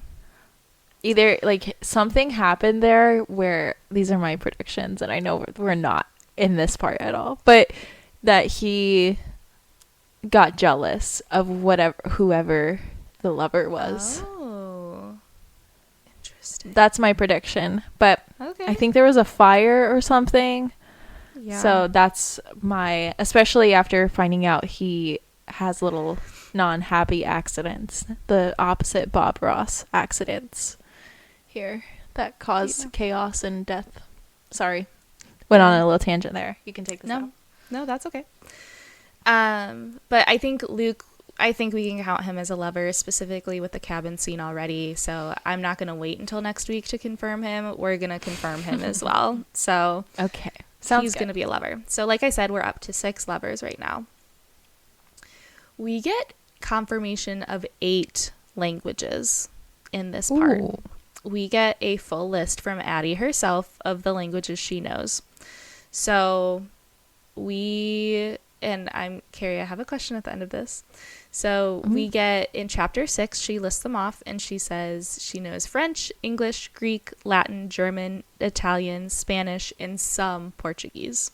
Either like something happened there where, these are my predictions, and I know we're not in this part at all, but that he got jealous of whoever the lover was. Oh, That's my prediction. But Okay. I think there was a fire or something. Yeah. So that's my, especially after finding out he has little non-happy accidents, the opposite Bob Ross accidents here that cause chaos and death. Sorry. Went on a little tangent there. You can take this out. No, that's okay. But I think Luke, I think we can count him as a lover, specifically with the cabin scene already. So I'm not going to wait until next week to confirm him. We're going to confirm him as well. So Okay. he's going to be a lover. So like I said, we're up to 6 lovers right now. We get confirmation of 8 languages in this part. Ooh. We get a full list from Addie herself of the languages she knows. So Keri, I have a question at the end of this. So we get in chapter 6, she lists them off and she says she knows French, English, Greek, Latin, German, Italian, Spanish, and some Portuguese.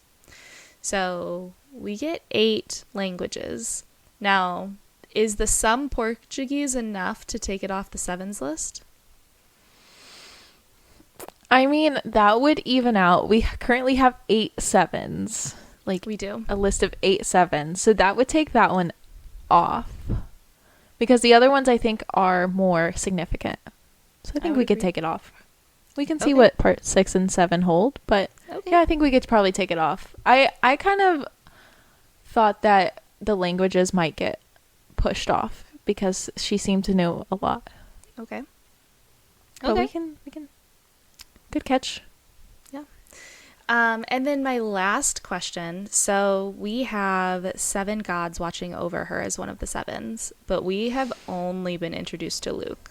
So we get 8 languages. Now, is the some Portuguese enough to take it off the 7s list? I mean, that would even out. We currently have 8 7s. Like, We do. a list of 8 7s. So that would take that one off. Because the other ones I think are more significant. So I think we could agree. take it off. We can see Okay. what part 6 and 7 hold, but Okay. yeah, I think we could probably take it off. I kind of thought that the languages might get pushed off because she seemed to know a lot. Okay. But Okay. we can good catch. And then my last question. So we have 7 gods watching over her as one of the 7s, but we have only been introduced to Luke.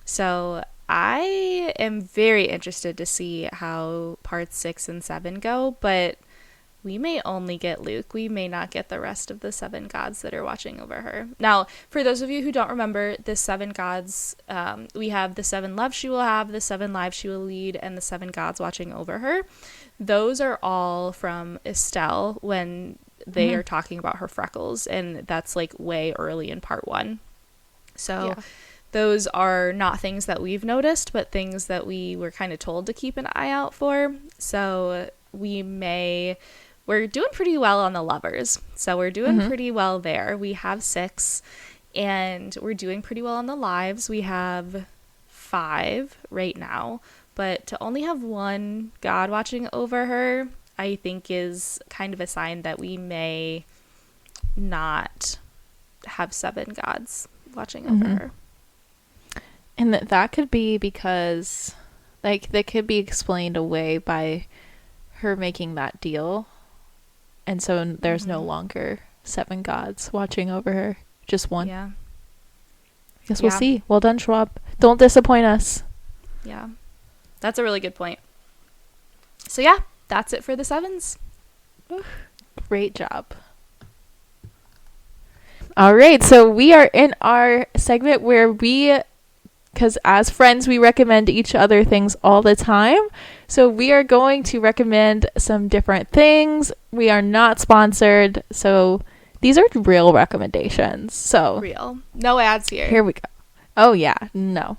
So I am very interested to see how parts 6 and 7 go, but we may only get Luke. We may not get the rest of the 7 gods that are watching over her. Now, for those of you who don't remember, the 7 gods, we have the 7 loves she will have, the 7 lives she will lead, and the 7 gods watching over her. Those are all from Estelle when they are talking about her freckles, and that's like way early in part 1. So those are not things that we've noticed, but things that we were kind of told to keep an eye out for. So we're doing pretty well on the lovers. So we're doing pretty well there. We have 6, and we're doing pretty well on the lives. We have 5 right now, but to only have 1 god watching over her, I think is kind of a sign that we may not have 7 gods watching over her. And that could be because, like, that could be explained away by her making that deal. And so there's no longer 7 gods watching over her. Just 1. Yeah. I guess we'll see. Well done, Schwab. Don't disappoint us. Yeah. That's a really good point. So yeah, that's it for the 7s. Great job. All right. So we are in our segment where because as friends, we recommend each other things all the time. So we are going to recommend some different things. We are not sponsored. So these are real recommendations. So Real. No ads here. here we go. Oh, yeah. No.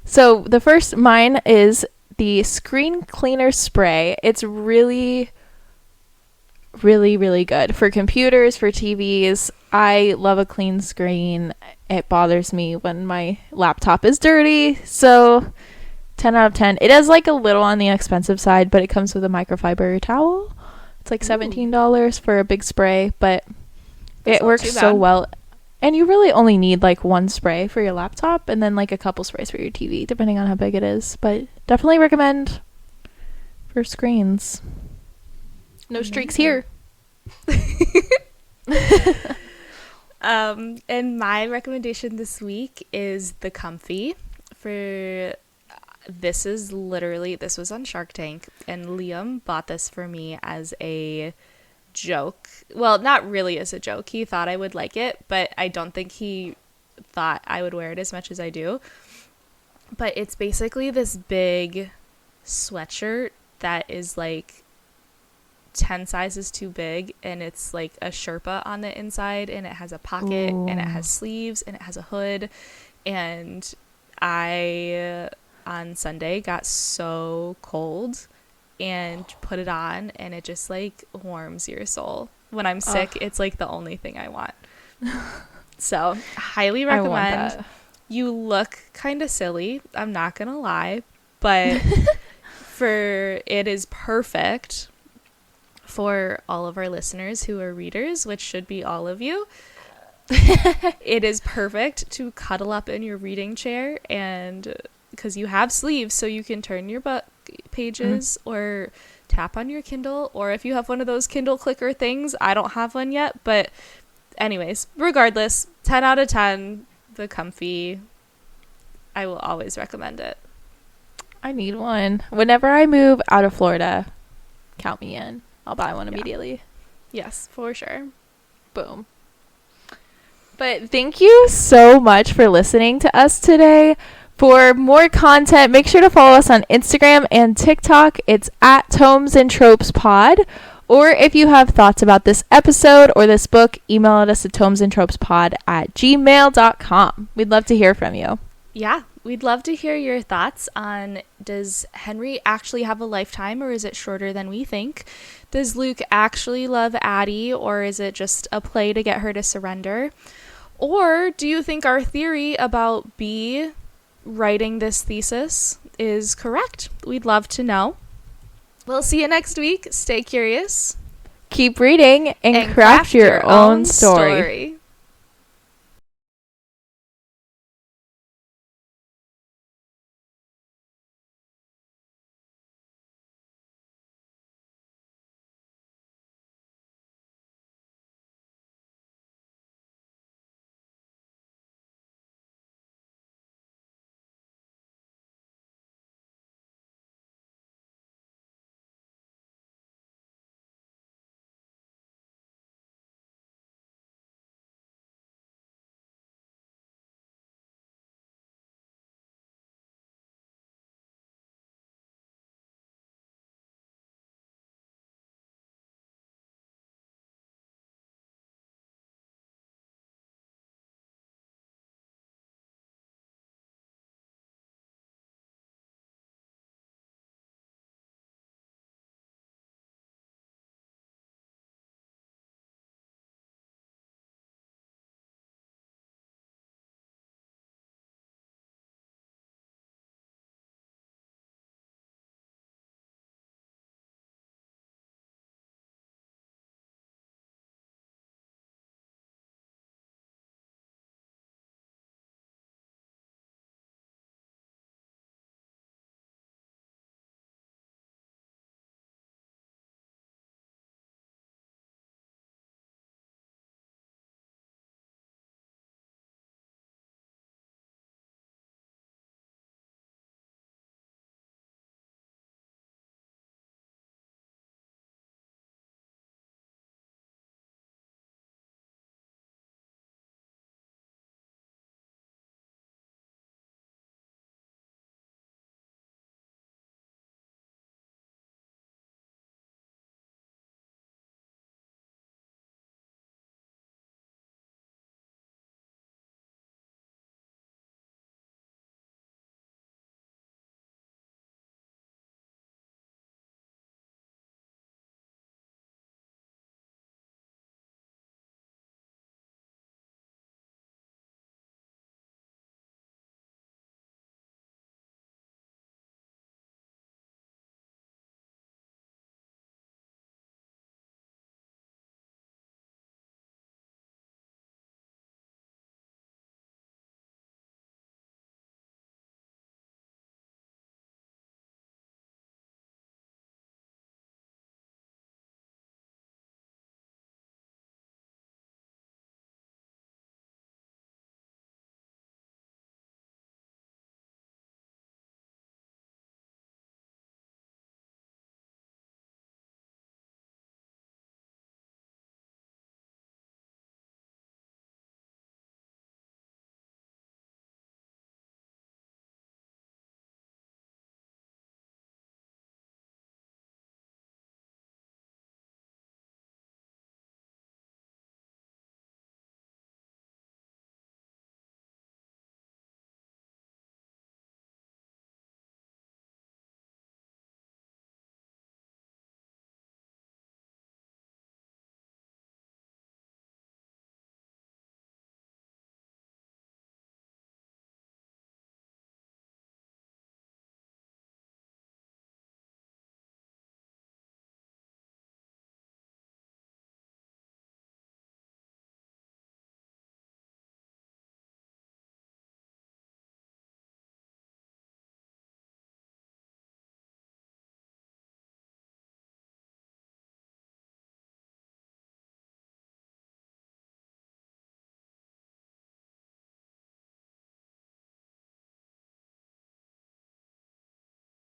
So the first, mine is the screen cleaner spray. It's really, really, really good for computers, for TVs. I love a clean screen. It bothers me when my laptop is dirty. So 10 out of 10. It is like a little on the expensive side, but it comes with a microfiber towel. It's like $17 for a big spray, but it works so well. And you really only need like 1 spray for your laptop and then like a couple sprays for your TV, depending on how big it is. But definitely recommend for screens. No streaks here. And my recommendation this week is the Comfy. This was on Shark Tank, and Liam bought this for me as a joke. Well, not really as a joke. He thought I would like it, but I don't think he thought I would wear it as much as I do. But it's basically this big sweatshirt that is like 10 sizes too big, and it's like a Sherpa on the inside, and it has a pocket and it has sleeves and it has a hood, and I on Sunday got so cold and put it on, and it just like warms your soul. When I'm sick, it's like the only thing I want. So highly recommend. You look kind of silly, I'm not gonna lie, but it is perfect for all of our listeners who are readers, which should be all of you. It is perfect to cuddle up in your reading chair, and because you have sleeves, so you can turn your book pages or tap on your Kindle, or if you have one of those Kindle clicker things. I don't have one yet, but anyways, regardless, 10 out of 10, the comfy. I will always recommend it. I need one. Whenever I move out of Florida, count me in. I'll buy one immediately. Yes, for sure. Boom. But thank you so much for listening to us today. For more content, make sure to follow us on Instagram and TikTok. It's at Tomes and Tropes Pod. Or if you have thoughts about this episode or this book, email us at tomesandtropespod@gmail.com. We'd love to hear from you. Yeah, we'd love to hear your thoughts on, does Henry actually have a lifetime, or is it shorter than we think? Does Luc actually love Addie, or is it just a play to get her to surrender? Or do you think our theory about B writing this thesis is correct? We'd love to know. We'll see you next week. Stay curious. Keep reading and craft your own story.